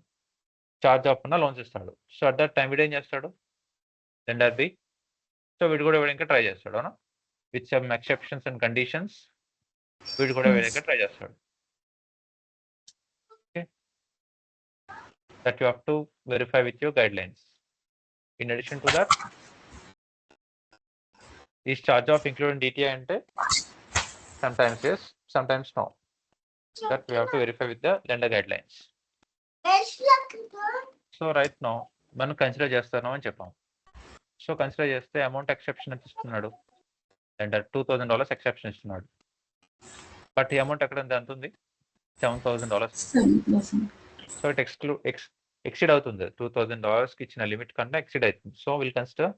చార్జ్ ఆఫ్ ఉన్న లోన్స్ ఇస్తాడు. సో అట్ దట్ టైం వీడు ఏం చేస్తాడు? లెండర్ బి, సో వీడు కూడా ఇవ్వడానికి ట్రై చేస్తాడు, అవునా? With some exceptions and conditions వీడు కూడా ఇవ్వడానికి ట్రై చేస్తాడు. Okay, that you have to verify with your guidelines. In addition to that, ఈ charge off include in DTI అంటే sometimes yes, sometimes no. That we have to verify with the lender guidelines. So right now మనం consider చేస్తున్నాం అని చెప్పాం. So consider చేస్తే amount exception ఎంత ఇస్తున్నాడు? Lender $2,000 exception ఇస్తున్నాడు. బట్ ఈ అమౌంట్ ఎక్కడ ఎంత ఉంది? $7,000. 7%. సో ఇట్ ఎక్సిడ్ అవుతుంది. $2,000 కి ఇచ్చిన లిమిట్ కన్నా ఎక్సిడ్ అవుతుంది. So will consider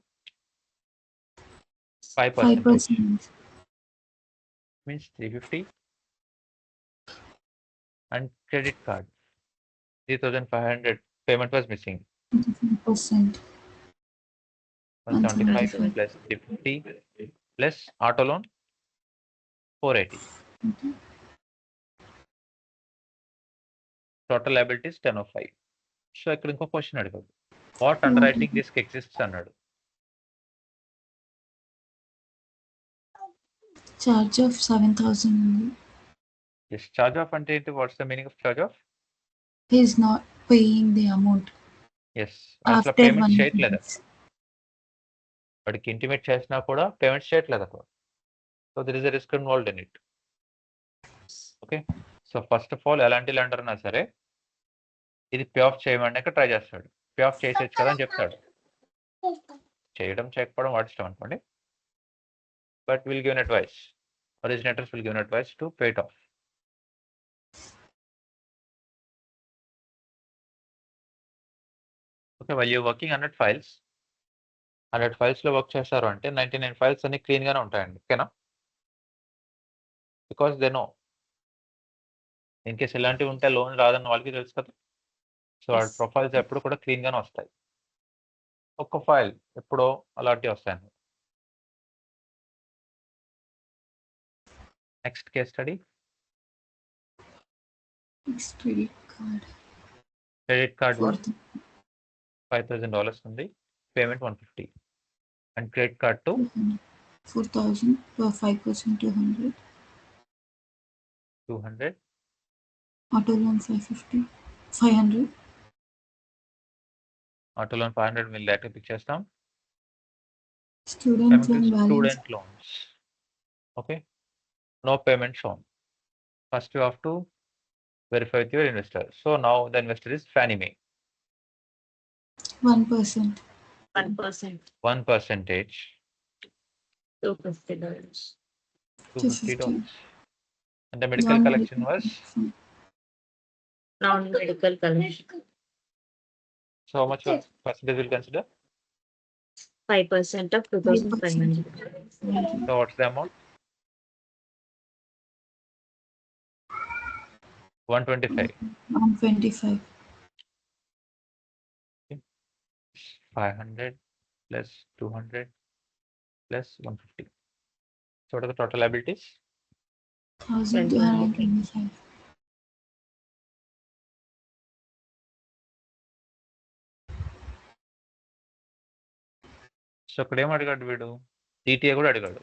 5%. 5%. Means 350. And credit card 3,500 payment was missing. 5%. 175 plus 350 plus auto loan 480. Okay. Total liabilities 1005. So ఇక్కడ ఇంకో క్వశ్చన్ అడిగాడు, what under writing risk exists అన్నాడు. Charge of 7,000 ఉంది. ఎస్, చార్జ్ ఆఫ్ అంటే ఏంటి? What's the meaning of charge off? He is not paying the amount yes, అసలు after payment 1 చేయట్లేదు. month. వాడికి ఇంటిమేట్ చేసినా కూడా పేమెంట్ చేయట్లేదు అక్కడ. So there is a risk involved in it. Okay, so first of all ఎలాంటి lender అయినా సరే ఇది పే ఆఫ్ చేయమని ట్రై చేస్తాడు. పే ఆఫ్ చేసేచ్చు కదా అని చెప్తాడు. చేయడం చేయకపోవడం వాడి ఇష్టం అనుకోండి, but will give advice, originators will give an advice to pay it off. Okay, while you're working 100 files, 100 files లో వర్క్ చేస్తారు అంటే 99 ఫైల్స్ అన్ని క్లీన్ గానే ఉంటాయండి. ఓకేనా? Because they know in case ఇలాంటివి ఉంటే లోన్ రాదన్న వాళ్ళకి తెలుసు కదా. సో ఆ Yes. ప్రొఫైల్స్ ఎప్పుడు కూడా క్లీన్ గానే వస్తాయి. ఒక్క ఫైల్ ఎప్పుడో అలాంటివి వస్తాయండి. Next case study, Next credit card. Credit card Fourth. $5,000 ఉంది, payment 150. And credit card two 4,000 for 5%, 200. 200. Auto loan 550. 500. Auto loan 500 mil direct pick చేస్తాం. Student loan balance. Student loans. Okay, no payment shown. First you have to verify with your investor. So now the investor is Fannie Mae. 1%. 1%. 1%. $250. $250. And the medical collection was, Non-medical collection. so how much was percentage will consider? 5% of 2,500. So what's the amount? 125. 125. 500 plus 200 plus 150. So what are the total liabilities? 1,225. So ఇక్కడ ఏం అడిగాడు వీడు? DTI కూడా అడిగాడు.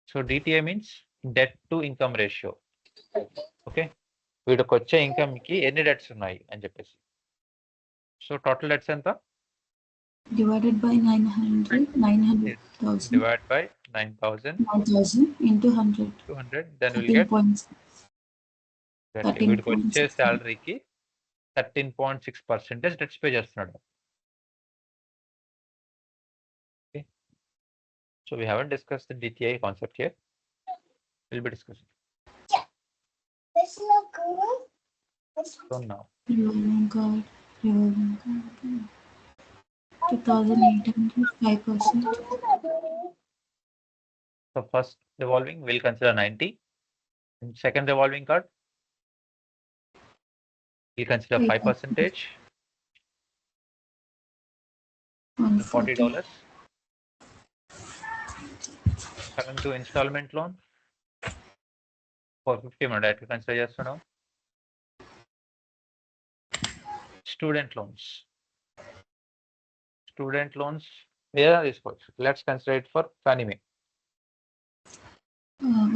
So DTI means debt to income ratio. Okay, వీడికి వచ్చే income కి ఎన్ని డెట్స్ ఉన్నాయి అని చెప్పేసి. సో టోటల్ డెట్స్ ఎంత? Divided by 900,000. Divide by 9,000 9,000 into 100. 200, then we'll get 13.6. వీడికి వచ్చే 13.6. శాలరీకి 13.6% డెట్స్ పే చేస్తున్నాడు. Okay, so we haven't discussed the DTI concept here. We'll be discussing. So now Revolving card. 2,800, 5%. so first revolving we'll consider 90, and second revolving card we'll consider 5%, $40. Coming to installment loan, 450 మనం direct consider చేస్తున్నాం. Student loans ఏదైనా తీసుకోవచ్చు. Let's consider it for Fannie Mae.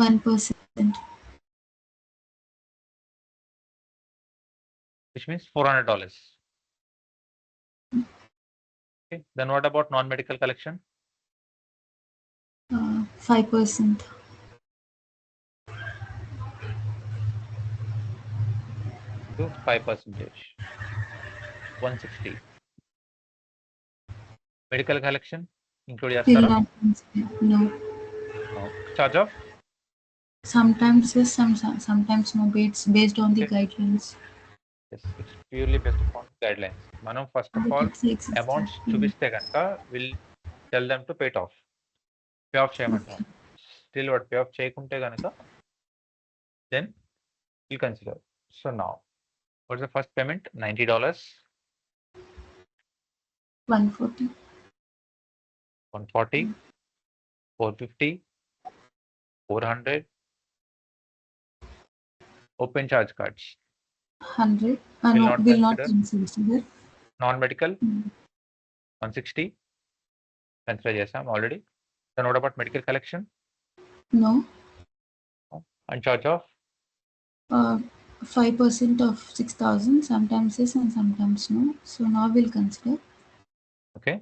1%. which means $400. Okay, then what about non-medical collection? 5%. To 5%, 160. Medical collection include Will చేస్తారా? not consider. No. No. Charge off? Sometimes yes, sometimes no. Based on the Okay. guidelines. Yes, it's purely based upon guidelines. మనం first of all amounts చూపిస్తే కనుక will tell them to pay it off. Pay off చేయమంటాం. Still what pay off చేయకుంటే కనుక then will consider. So now what's the first payment? $90, 140. 140, 450, 400. Open charge cards. 100. Will No, not will not consider. consider. Non-medical, Mm. 160. Consider చేసాం already. Then what about medical collection? No. And charge off? 5% of 6,000. Sometimes yes and sometimes no. So now we'll consider. Okay.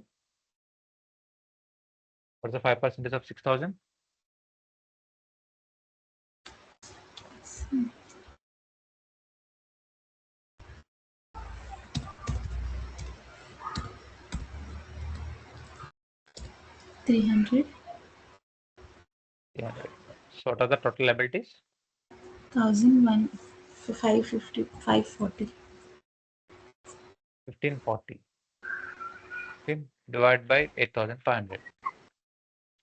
What's the 5% of 6,000? $300. 300. So what are the total liabilities? 1,001. 550. 540. 1540. Okay. Divide by 8,500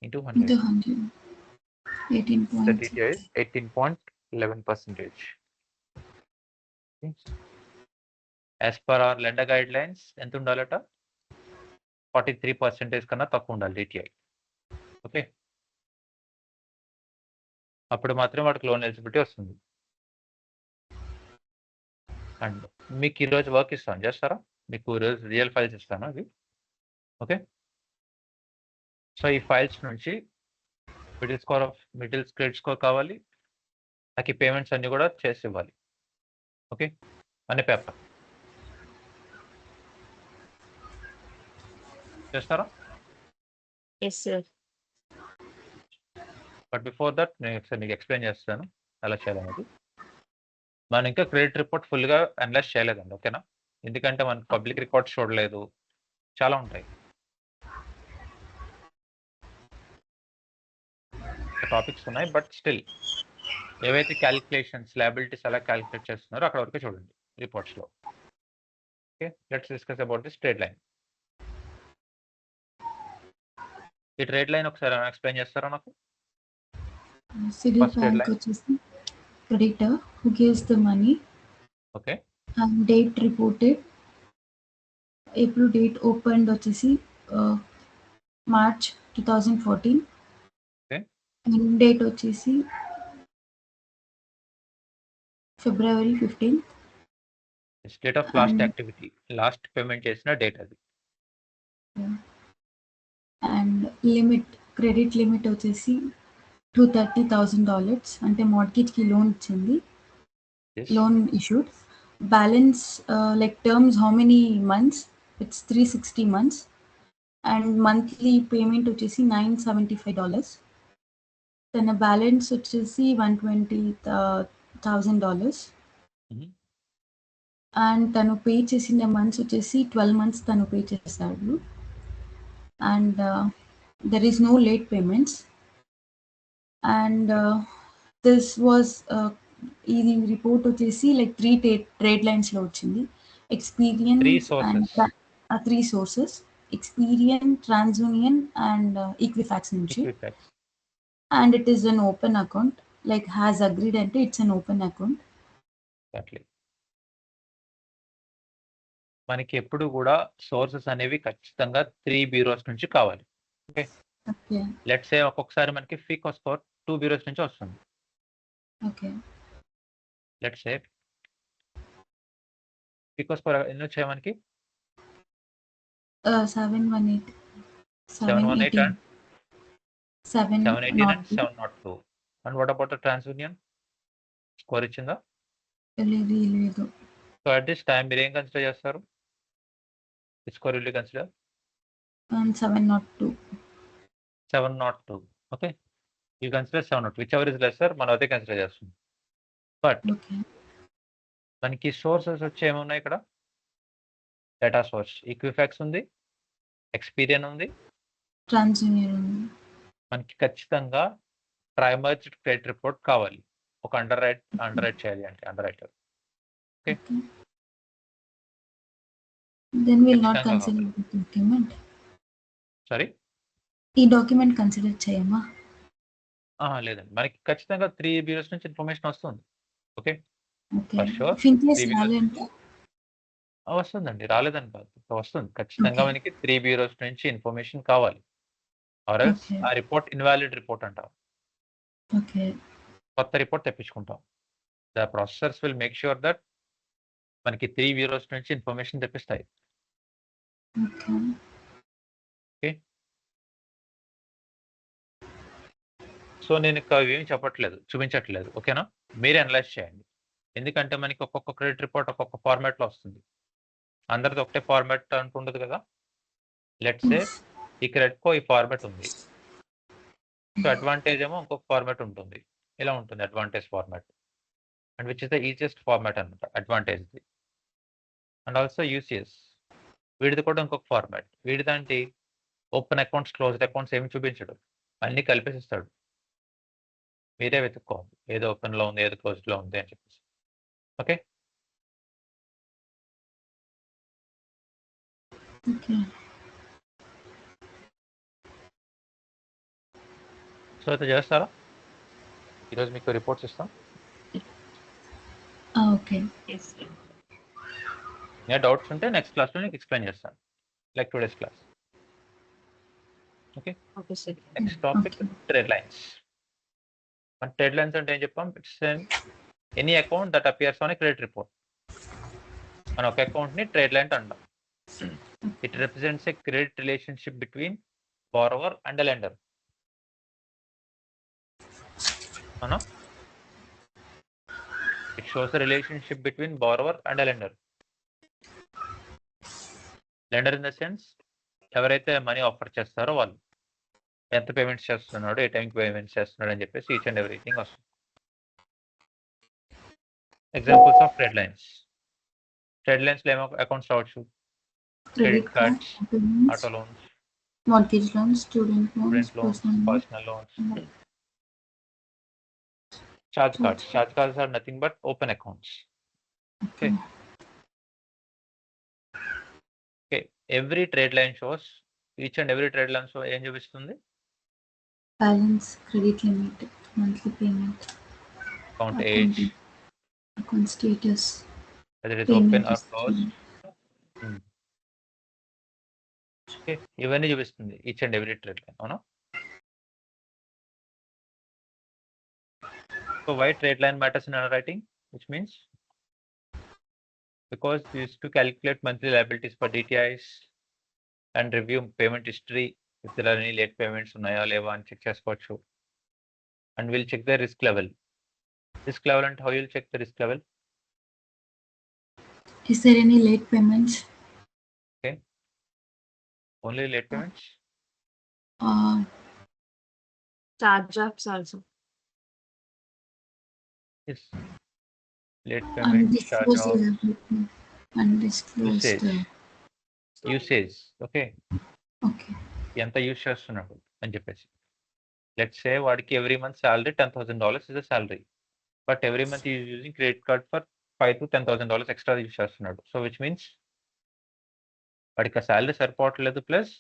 into 100. Into 100. 18 The points. DTI is 18.11%. Okay. As per our lender guidelines, ఎంత ఉండాలట? 43% కన్నా తక్కువ ఉండాలి DTI. Okay, అప్పుడు మాత్రమే వాడికి loan eligibility వస్తుంది. And మీకు ఈరోజు వర్క్ ఇస్తాను, చేస్తారా? మీకు ఈరోజు రియల్ ఫైల్స్ ఇస్తాను అవి. ఓకే, సో ఈ ఫైల్స్ నుంచి మిడిల్ క్రెడిట్ స్కోర్ కావాలి, నాకు ఈ పేమెంట్స్ అన్ని కూడా చేసి ఇవ్వాలి. ఓకే, అనే పేపర్ చేస్తారా? Yes sir. But before that నేను ఒకసారి మీకు ఎక్స్ప్లెయిన్ చేస్తాను ఎలా చేయాలనేది. మనం ఇంకా క్రెడిట్ రిపోర్ట్ ఫుల్గా అనలైజ్ చేయలేదండి, ఓకేనా? ఎందుకంటే మనకు పబ్లిక్ రికార్డ్స్ చూడలేదు, చాలా ఉంటాయి. టాపిక్స్ ఉన్నాయి, బట్ స్టిల్ ఏవైతే క్యాలిక్యులేషన్స్ లయబిలిటీస్ ఎలా క్యాలిక్యులేట్ చేస్తున్నారో అక్కడ వరకు చూడండి రిపోర్ట్స్లో. Okay, let's discuss about this trade line. ఈ ట్రేడ్ లైన్ ఒకసారి ఎక్స్ప్లెయిన్ చేస్తారా నాకు? City First Bank deadline. వచ్చేసి creditor who gives the money okay, and date reported. April date opened వచ్చేసి March 2014. Okay. End date వచ్చేసి February 15th. Date of last And- activity, last payment చేసిన date అది. And limit credit limit వచ్చేసి $230,000 అంటే మార్ట్గేజ్కి loan ఇచ్చింది, Yes. Loan issued. Balance like terms how many months, it's 360 months and monthly payment వచ్చేసి $975. తన balance వచ్చేసి $120,000 Mhm. అండ్ తను పే చేసిన మంత్స్ వచ్చేసి 12 months తను పే చేశాడు. And there is no late payments. And this was ఇది రిపోర్ట్ వచ్చేసి లైక్ 3 ట్రేడ్ లైన్స్లో వచ్చింది. Experian Three and sources. 3 sources, Experian, TransUnion and Equifax నుంచి. Equifax. And it is an open account, like has agreed అంటే it's an open account. Exactly. మనకి ఎప్పుడు కూడా sources అనేవి ఖచ్చితంగా 3 బ్యూరోస్ నుంచి కావాలి. ఓకే లెట్స్ సే ఒక్కొక్కసారి మనకి ఫీకో స్కోర్ 2 బ్యూరోస్ నుంచి వస్తుంది. Okay let's say faeco score ఎన్ని వచ్చాయి మనకి? 718 718 and 718 and 702. 702. And what about the TransUnion? Score ఇచ్చిందా? లేదు. సో అట్ దిస్ టైం మీరు ఏం కన్సిడర్ చేస్తారు? Score will consider 702. 702. Okay, you consider 702, which ever is lesser మనం అదే కన్సిడర్ చేస్తుంది. బట్ ఓకే మనకి సోర్సెస్ వచ్చి ఏమున్నాయి ఇక్కడ? డేటా సోర్స్ ఈక్విఫాక్స్ ఉంది, ఎక్స్పీరియన్ ఉంది. ట్రాన్స్యూనియన్ ఉంది. మనకి ఖచ్చితంగా ట్రైమర్జ్డ్ క్రెడిట్ రిపోర్ట్ కావాలి ఒక అండర్ రైట్ చేయాలి అంటే under writer. Okay. Then we'll not ఖచ్చితంగా consider the document. సారీ, ఈ డాక్యుమెంట్ కన్సిడర్ చేయమా? లేదండి, మనకి ఖచ్చితంగా 3 బ్యూరోస్ నుంచి ఇన్ఫర్మేషన్ వస్తుంది. Okay, okay. For sure. In case Three రాలంటే వస్తుందండి, రాలేదని కాదు, వస్తుంది ఖచ్చితంగా. Okay. మనకి 3 బ్యూరోస్ నుంచి ఇన్ఫర్మేషన్ కావాలి. Or else Okay. ఆ రిపోర్ట్ ఇన్వాలిడ్ రిపోర్ట్ అంటాం, ఓకే కొత్త రిపోర్ట్ తెప్పించుకుంటాం. The processors will make sure that మనకి 3 బ్యూరోస్ నుంచి ఇన్ఫర్మేషన్ తెప్పిస్తాయి. ఓకే సో నేను ఏమి చెప్పట్లేదు, చూపించట్లేదు. ఓకేనా, మీరే అనలైజ్ చేయండి. ఎందుకంటే మనకి ఒక్కొక్క క్రెడిట్ రిపోర్ట్ ఒక్కొక్క ఫార్మాట్లో వస్తుంది. అందరిది ఒకటే ఫార్మాట్ అంటుండదు కదా. లెట్స్ సే ఈ క్రెడిట్కో ఈ ఫార్మాట్ ఉంది, సో అడ్వాంటేజ్ ఏమో ఇంకొక ఫార్మాట్ ఉంటుంది. ఇలా ఉంటుంది advantage format, and which is the easiest format అనమాట అడ్వాంటేజ్ది. అండ్ ఆల్సో యూసిఎస్ వీడిది కూడా ఇంకొక ఫార్మాట్. వీడిదంటే ఓపెన్ అకౌంట్స్, క్లోజ్డ్ అకౌంట్స్ ఏమి చూపించడు, అన్నీ కలిపేసిస్తాడు. మీరే వెతుక్కోవాలి ఏదో ఓపెన్లో ఉంది, ఏదో క్లోజ్డ్లో ఉంది అని చెప్పేసి. ఓకే, ఓకే సో అయితే చేస్తారా? ఈరోజు మీకు రిపోర్ట్స్ ఇస్తాం. ఓకే ఏ డౌట్స్ ఉంటే నెక్స్ట్ క్లాస్లో నీకు ఎక్స్ప్లెయిన్ చేస్తాను, like today's class. Okay, okay sir. Next topic trade lines. మన ట్రేడ్ లైన్స్ అంటే ఏం చెప్పాం? It's any account that appears on a credit report. మన ఒక అకౌంట్ని ట్రేడ్ లైన్ అంటాం. It represents a credit relationship between borrower and lender. అవునా, it shows the relationship between borrower and lender. Lender in the sense ఎవరైతే money offer చేస్తారో వాళ్ళు ఎంత payments చేస్తున్నాడు, ఏ టైంకి పేమెంట్స్ చేస్తున్నాడు అని చెప్పేసి ఈచ్ అండ్ ఎవ్రీథింగ్ వస్తుంది. Examples of trade lines. Trade లైన్స్లో ఏమో అకౌంట్స్ రావచ్చు, credit cards, auto loans, mortgage loans, student loans, student loans, personal loans. Personal loans. Charge cards. Charge Charge cards are nothing but open accounts. Okay. Okay. Every trade line shows, each and every trade line show ఏం చూపిస్తుంది? Balance, credit limit, monthly payment, Account account age, account status, whether it is payment open or history. closed. Okay. ఇవన్నీ చూపిస్తుంది each and every trade line, అవునా? So why trade line matters in underwriting? Which means because we used to calculate monthly liabilities for DTIs and review payment history if there are any late payments ఉన్నాయా లేవా అని check చేసుకోవచ్చు. And we'll check the risk level. Risk level and how you'll check the risk level? Is there any late payments? Only late payments? Charge offs also. Yes. Late payments, charge Undisclosed off, liability. Undisclosed. usage. Usage. Okay. Okay. ఎంత use చేస్తున్నాడు అని చెప్పేసి. Let's say వాడికి every month salary $10,000 is the salary, but every month is using credit card for $5,000 to $10,000 extra use చేస్తున్నాడు. So which means వాడికి ఆ salary సరిపోవట్లేదు, plus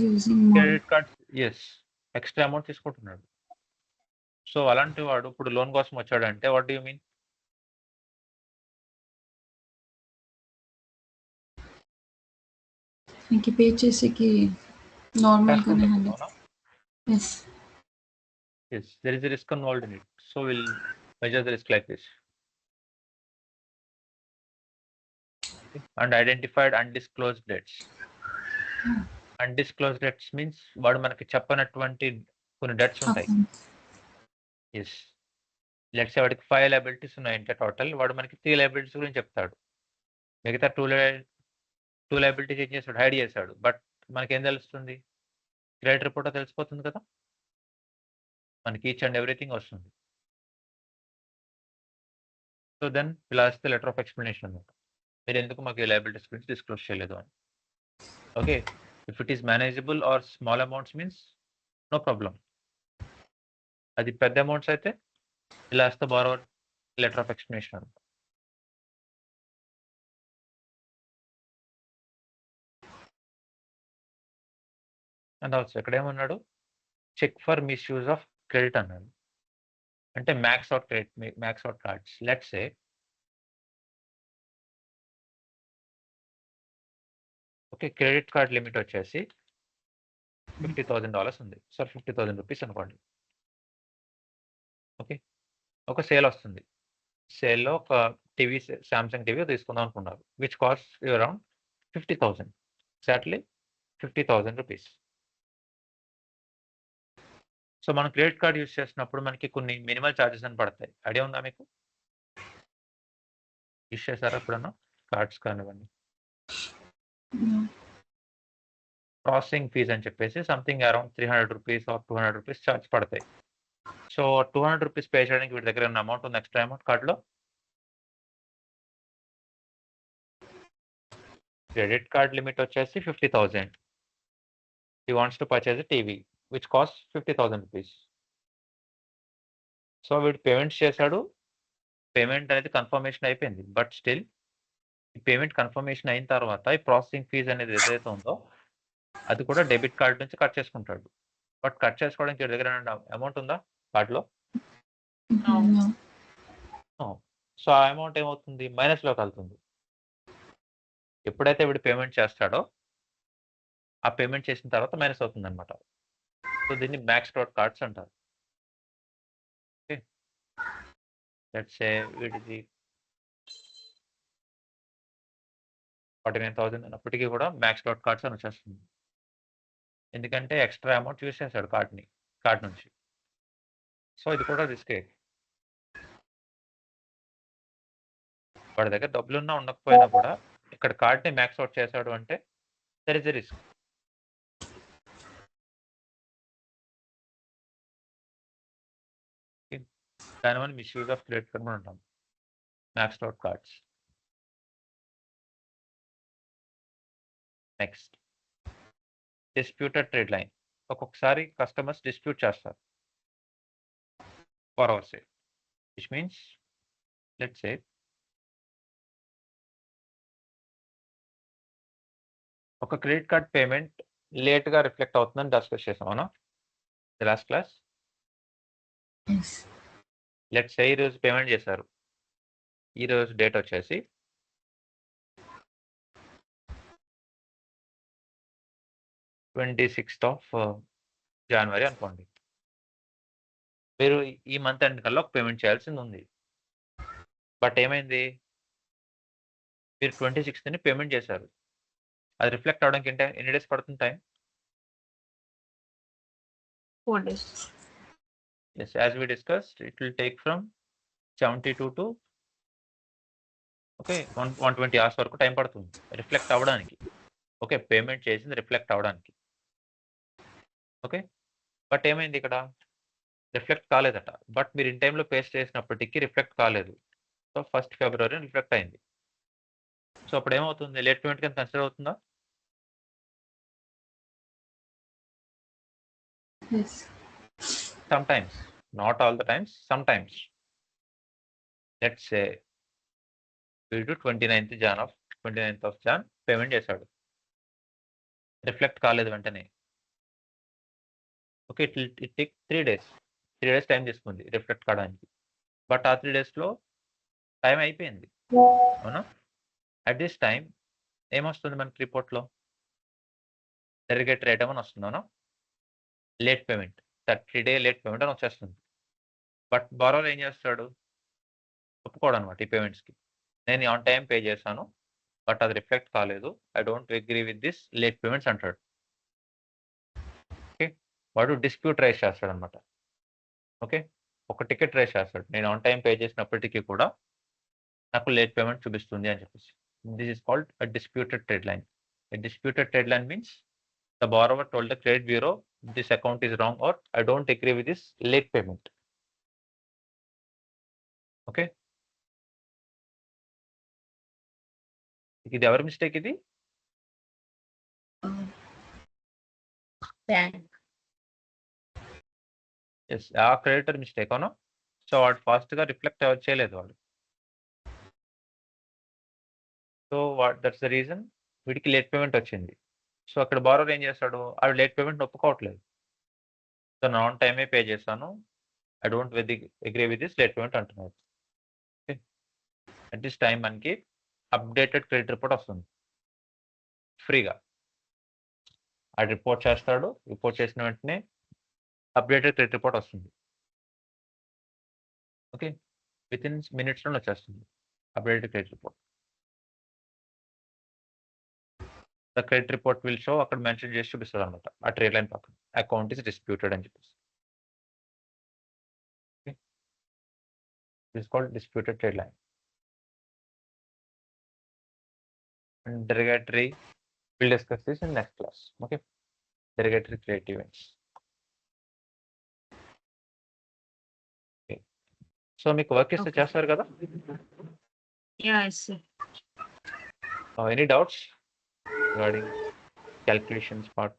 Using more. Credit card extra amount తీసుకుంటున్నాడు. So అలాంటి వాడు ఇప్పుడు loan కోసం వచ్చాడంటే వాట్ డూ యూ మీన్? మీకు పే చేసేకి నార్మల్ గానే handle. Yes. Yes, there is a risk involved in it. So we'll measure the risk like this. Okay. And identified undisclosed debts. Undisclosed debts means వాడు మనకి చెప్పనటువంటి కొన్ని debts ఉంటాయి. Yes, let's say వాడికి 5 liabilities ఉన్నాయంటే total, వాడు మనకి 3 liabilities గురించి చెప్తాడు. మిగతా 2 లయబిలిటీస్ ఏం చేస్తాడు? హైడ్ చేశాడు. బట్ మనకేం తెలుస్తుంది? క్రెడిట్ రిపోర్ట్ తెలిసిపోతుంది కదా, మనకి ఈచ్ అండ్ ఎవ్రీథింగ్ వస్తుంది. So then will ask the letter of explanation అనమాట. మీరు ఎందుకు మాకు ఈ లయబిలిటీస్ గురించి డిస్క్లోజ్ చేయలేదు అని. Okay, if it is manageable or small amounts means no problem. అది పెద్ద అమౌంట్స్ అయితే will ask the borrower letter of explanation అనమాట. అండ్ ఆల్సో ఇక్కడ ఏమన్నాడు? Check for misuse of credit అన్నాడు. అంటే max out credit, max out cards. Let's say okay, credit card limit వచ్చేసి $50,000 ఉంది. సార్ 50,000 రూపీస్ అనుకోండి. ఓకే, ఒక సేల్ వస్తుంది. సేల్లో ఒక టీవీ, సామ్సంగ్ టీవీ తీసుకుందాం అనుకున్నారు, which cost around 50,000, exactly 50,000 rupees. So మనం క్రెడిట్ కార్డ్ యూజ్ చేసినప్పుడు మనకి కొన్ని మినిమల్ ఛార్జెస్ అని పడతాయి. ఐడియా ఉందా మీకు? యూజ్ చేశారా ఎప్పుడన్నా కార్డ్స్ కానివ్వండి? ప్రాసెసింగ్ ఫీజ్ అని చెప్పేసి something around 300 rupees or 200 rupees charge పడతాయి. సో 200 రూపీస్ పే చేయడానికి వీటి దగ్గర ఉన్న అమౌంట్ ఉంది, ఎక్స్ట్రా అమౌంట్ కార్డులో. క్రెడిట్ కార్డ్ లిమిట్ వచ్చేసి 50,000. He wants to purchase TV which cost 50,000 rupees. So వీడు పేమెంట్స్ చేశాడు, పేమెంట్ అనేది కన్ఫర్మేషన్ అయిపోయింది. బట్ స్టిల్ ఈ పేమెంట్ కన్ఫర్మేషన్ అయిన తర్వాత ఈ ప్రాసెసింగ్ ఫీజ్ అనేది ఏదైతే ఉందో అది కూడా డెబిట్ కార్డ్ నుంచి కట్ చేసుకుంటాడు. బట్ కట్ చేసుకోవడానికి వీడి దగ్గర అమౌంట్ ఉందా కార్డులో? సో ఆ అమౌంట్ ఏమవుతుంది? మైనస్లోకి వెళ్తుంది. ఎప్పుడైతే వీడు పేమెంట్ చేస్తాడో ఆ పేమెంట్ చేసిన తర్వాత మైనస్ అవుతుంది అనమాట. సో దీన్ని మ్యాక్స్ అవుట్ కార్డ్స్ అంటారు. ఓకే, లెట్స్ సే వీటిది 49,000 అన్నప్పటికీ కూడా మ్యాక్స్ అవుట్ కార్డ్స్ అని వచ్చేస్తుంది. ఎందుకంటే ఎక్స్ట్రా అమౌంట్ యూజ్ చేశాడు కార్డ్ నుంచి. సో ఇది కూడా రిస్కే. వాడి దగ్గర డబ్బులున్నా ఉండకపోయినా కూడా ఇక్కడ కార్డ్ని మ్యాక్స్ అవుట్ చేశాడు అంటే దర్ ఇస్ ఎ రిస్క్. దానివల్ల మిస్యూజ్ ఆఫ్ క్రెడిట్ కార్డ్ ఉంటాం, max out cards. Next, disputed trade line. ఒక్కొక్కసారి కస్టమర్స్ డిస్ప్యూట్ చేస్తారు. for our sake, which means, let's say, ఒక క్రెడిట్ కార్డ్ పేమెంట్ లేట్గా రిఫ్లెక్ట్ అవుతుందని డిస్కస్ చేసాం అవునా last class. Yes. Let's say ఈరోజు పేమెంట్ చేశారు, ఈరోజు డేట్ వచ్చేసి 26th of January అనుకోండి. మీరు ఈ మంత్ ఎండ్ కల్లా ఒక పేమెంట్ చేయాల్సింది ఉంది. బట్ ఏమైంది, మీరు 26th పేమెంట్ చేశారు, అది రిఫ్లెక్ట్ అవడానికి ఎన్ని డేస్ పడుతుంది time? 4 days. Yes, as we discussed, it will take from 72 to 120 hours వరకు టైం పడుతుంది రిఫ్లెక్ట్ అవ్వడానికి. ఓకే, పేమెంట్ చేసింది రిఫ్లెక్ట్ అవ్వడానికి. ఓకే, బట్ ఏమైంది ఇక్కడ రిఫ్లెక్ట్ కాలేదట. బట్ మీరు ఇన్ టైంలో పేస్ట్ చేసినప్పటికీ రిఫ్లెక్ట్ కాలేదు. సో 1st February రిఫ్లెక్ట్ అయింది. సో అప్పుడు ఏమవుతుంది, లేట్ పేమెంట్ కింద కన్సిడర్ అవుతుందా? Yes. Sometimes, not all the times, sometimes. Let's say we do 29th of Jan payment చేశాడు, రిఫ్లెక్ట్ కాలేదు వెంటనే. Okay, it take 3 days time తీసుకుంది రిఫ్లెక్ట్ కావడానికి. బట్ ఆ 3 daysలో టైం అయిపోయింది అవునా. అట్ దిస్ టైం ఏమొస్తుంది మనకి రిపోర్ట్లో, డెరిగేటరీ ఐటమ్ అని వస్తుంది అవునా, late payment 30 day late payment అని వచ్చేస్తుంది. బట్ బారోవర్ ఏం చేస్తాడు, ఒప్పుకోడు అనమాట ఈ పేమెంట్స్కి. నేను ఆన్ టైం పే చేశాను బట్ అది రిఫ్లెక్ట్ కాలేదు, I don't agree with this late payments అంటాడు. ఓకే, వాడు డిస్ప్యూట్ రైజ్ చేస్తాడు అనమాట. ఓకే, ఒక టికెట్ రైజ్ చేస్తాడు, నేను ఆన్ టైం పే చేసినప్పటికీ కూడా నాకు లేట్ పేమెంట్ చూపిస్తుంది అని చెప్పేసి. This is called a disputed trade line. A disputed trade line means the borrower told the credit bureau this account is wrong or I don't agree with this late payment. Okay, ఇది ఎవరి mistake ఇది? Bank. Yes, ఆ creditor mistake అవునా. So వాడు ఫాస్ట్గా reflect చేయలేదు వాడు. So that's the reason వీడికి లేట్ పేమెంట్ వచ్చింది. సో అక్కడ బారోవర్ ఏం చేస్తాడు, ఆవిడ లేట్ పేమెంట్ ఒప్పుకోవట్లేదు. సో నేను ఆన్ టైమే పే చేశాను, I don't agree with this late payment అంటున్నారు. ఓకే, అట్ దిస్ టైం మనకి అప్డేటెడ్ క్రెడిట్ రిపోర్ట్ వస్తుంది ఫ్రీగా. ఆ రిపోర్ట్ చేస్తాడు, రిపోర్ట్ చేసిన వెంటనే అప్డేటెడ్ క్రెడిట్ రిపోర్ట్ వస్తుంది. ఓకే, విత్ ఇన్ మినిట్స్లో వచ్చేస్తుంది updated credit report. The credit report will show, అక్కడ మెన్షన్ చేసి చూపిస్తుంది అనమాట ఆ ట్రేడ్ లైన్ పక్కన, అకౌంట్ ఇస్ డిస్ప్యూటెడ్ అని చెప్పేసి. This called disputed trade line. And derogatory will discuss this in next class. Okay, derogatory credit events. So మీకు work ఇస్తే Okay. చేస్తారు కదా. Yeah, yes, sir. Any doubts regarding calculations part?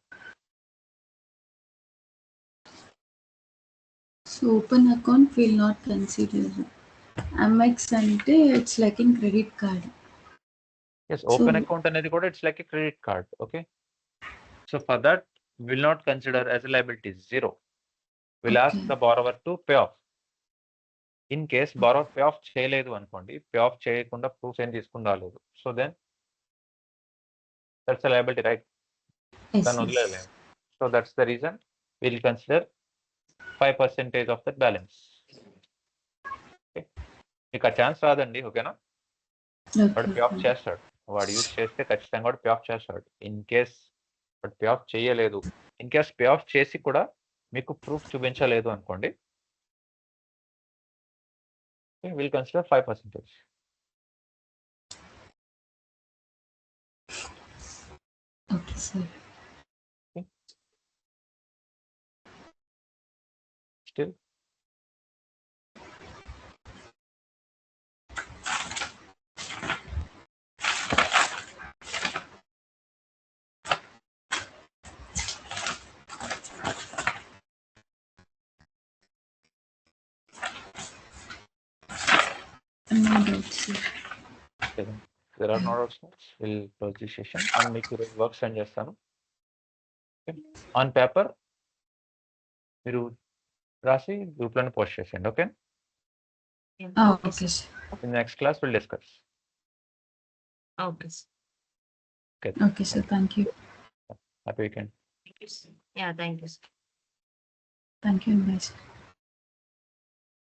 So open account will not consider. Amex అంటే it's like in credit card. Yes, open So- account అనేది కూడా it's like a credit card. Okay, so for that will not consider as a liability, zero. Will ask Okay. the borrower to pay off. In case borrower pay off చేయలేదు అనుకోండి, pay of చేయకుండా proofs ఏం తీసుకుని రాలేదు, so then that's a liability, right? Yes, దాన్ని yes. వదిలేయలేము. So that's the reason will consider 5% of that balance. మీకు ఆ ఛాన్స్ రాదండి, ఓకేనా. వాడు Okay. పే ఆఫ్ చేస్తాడు, వాడు యూజ్ చేస్తే ఖచ్చితంగా వాడు పే ఆఫ్ చేస్తాడు. ఇన్ కేస్ వాడు పే ఆఫ్ చేయలేదు, ఇన్ కేస్ పే ఆఫ్ చేసి కూడా మీకు ప్రూఫ్ చూపించలేదు అనుకోండి, will consider 5%. Okay, sir. Still doubts. There are no doubts. We'll close this session and make your work send చేస్తాను. On paper మీరు రాసి గ్రూప్ లోనే పోస్ట్ చేసేయండి. Okay, okay sir. in next class we'll discuss. Okay okay sir, thank you. Happy weekend. Yeah thank you thank you. Bye sir.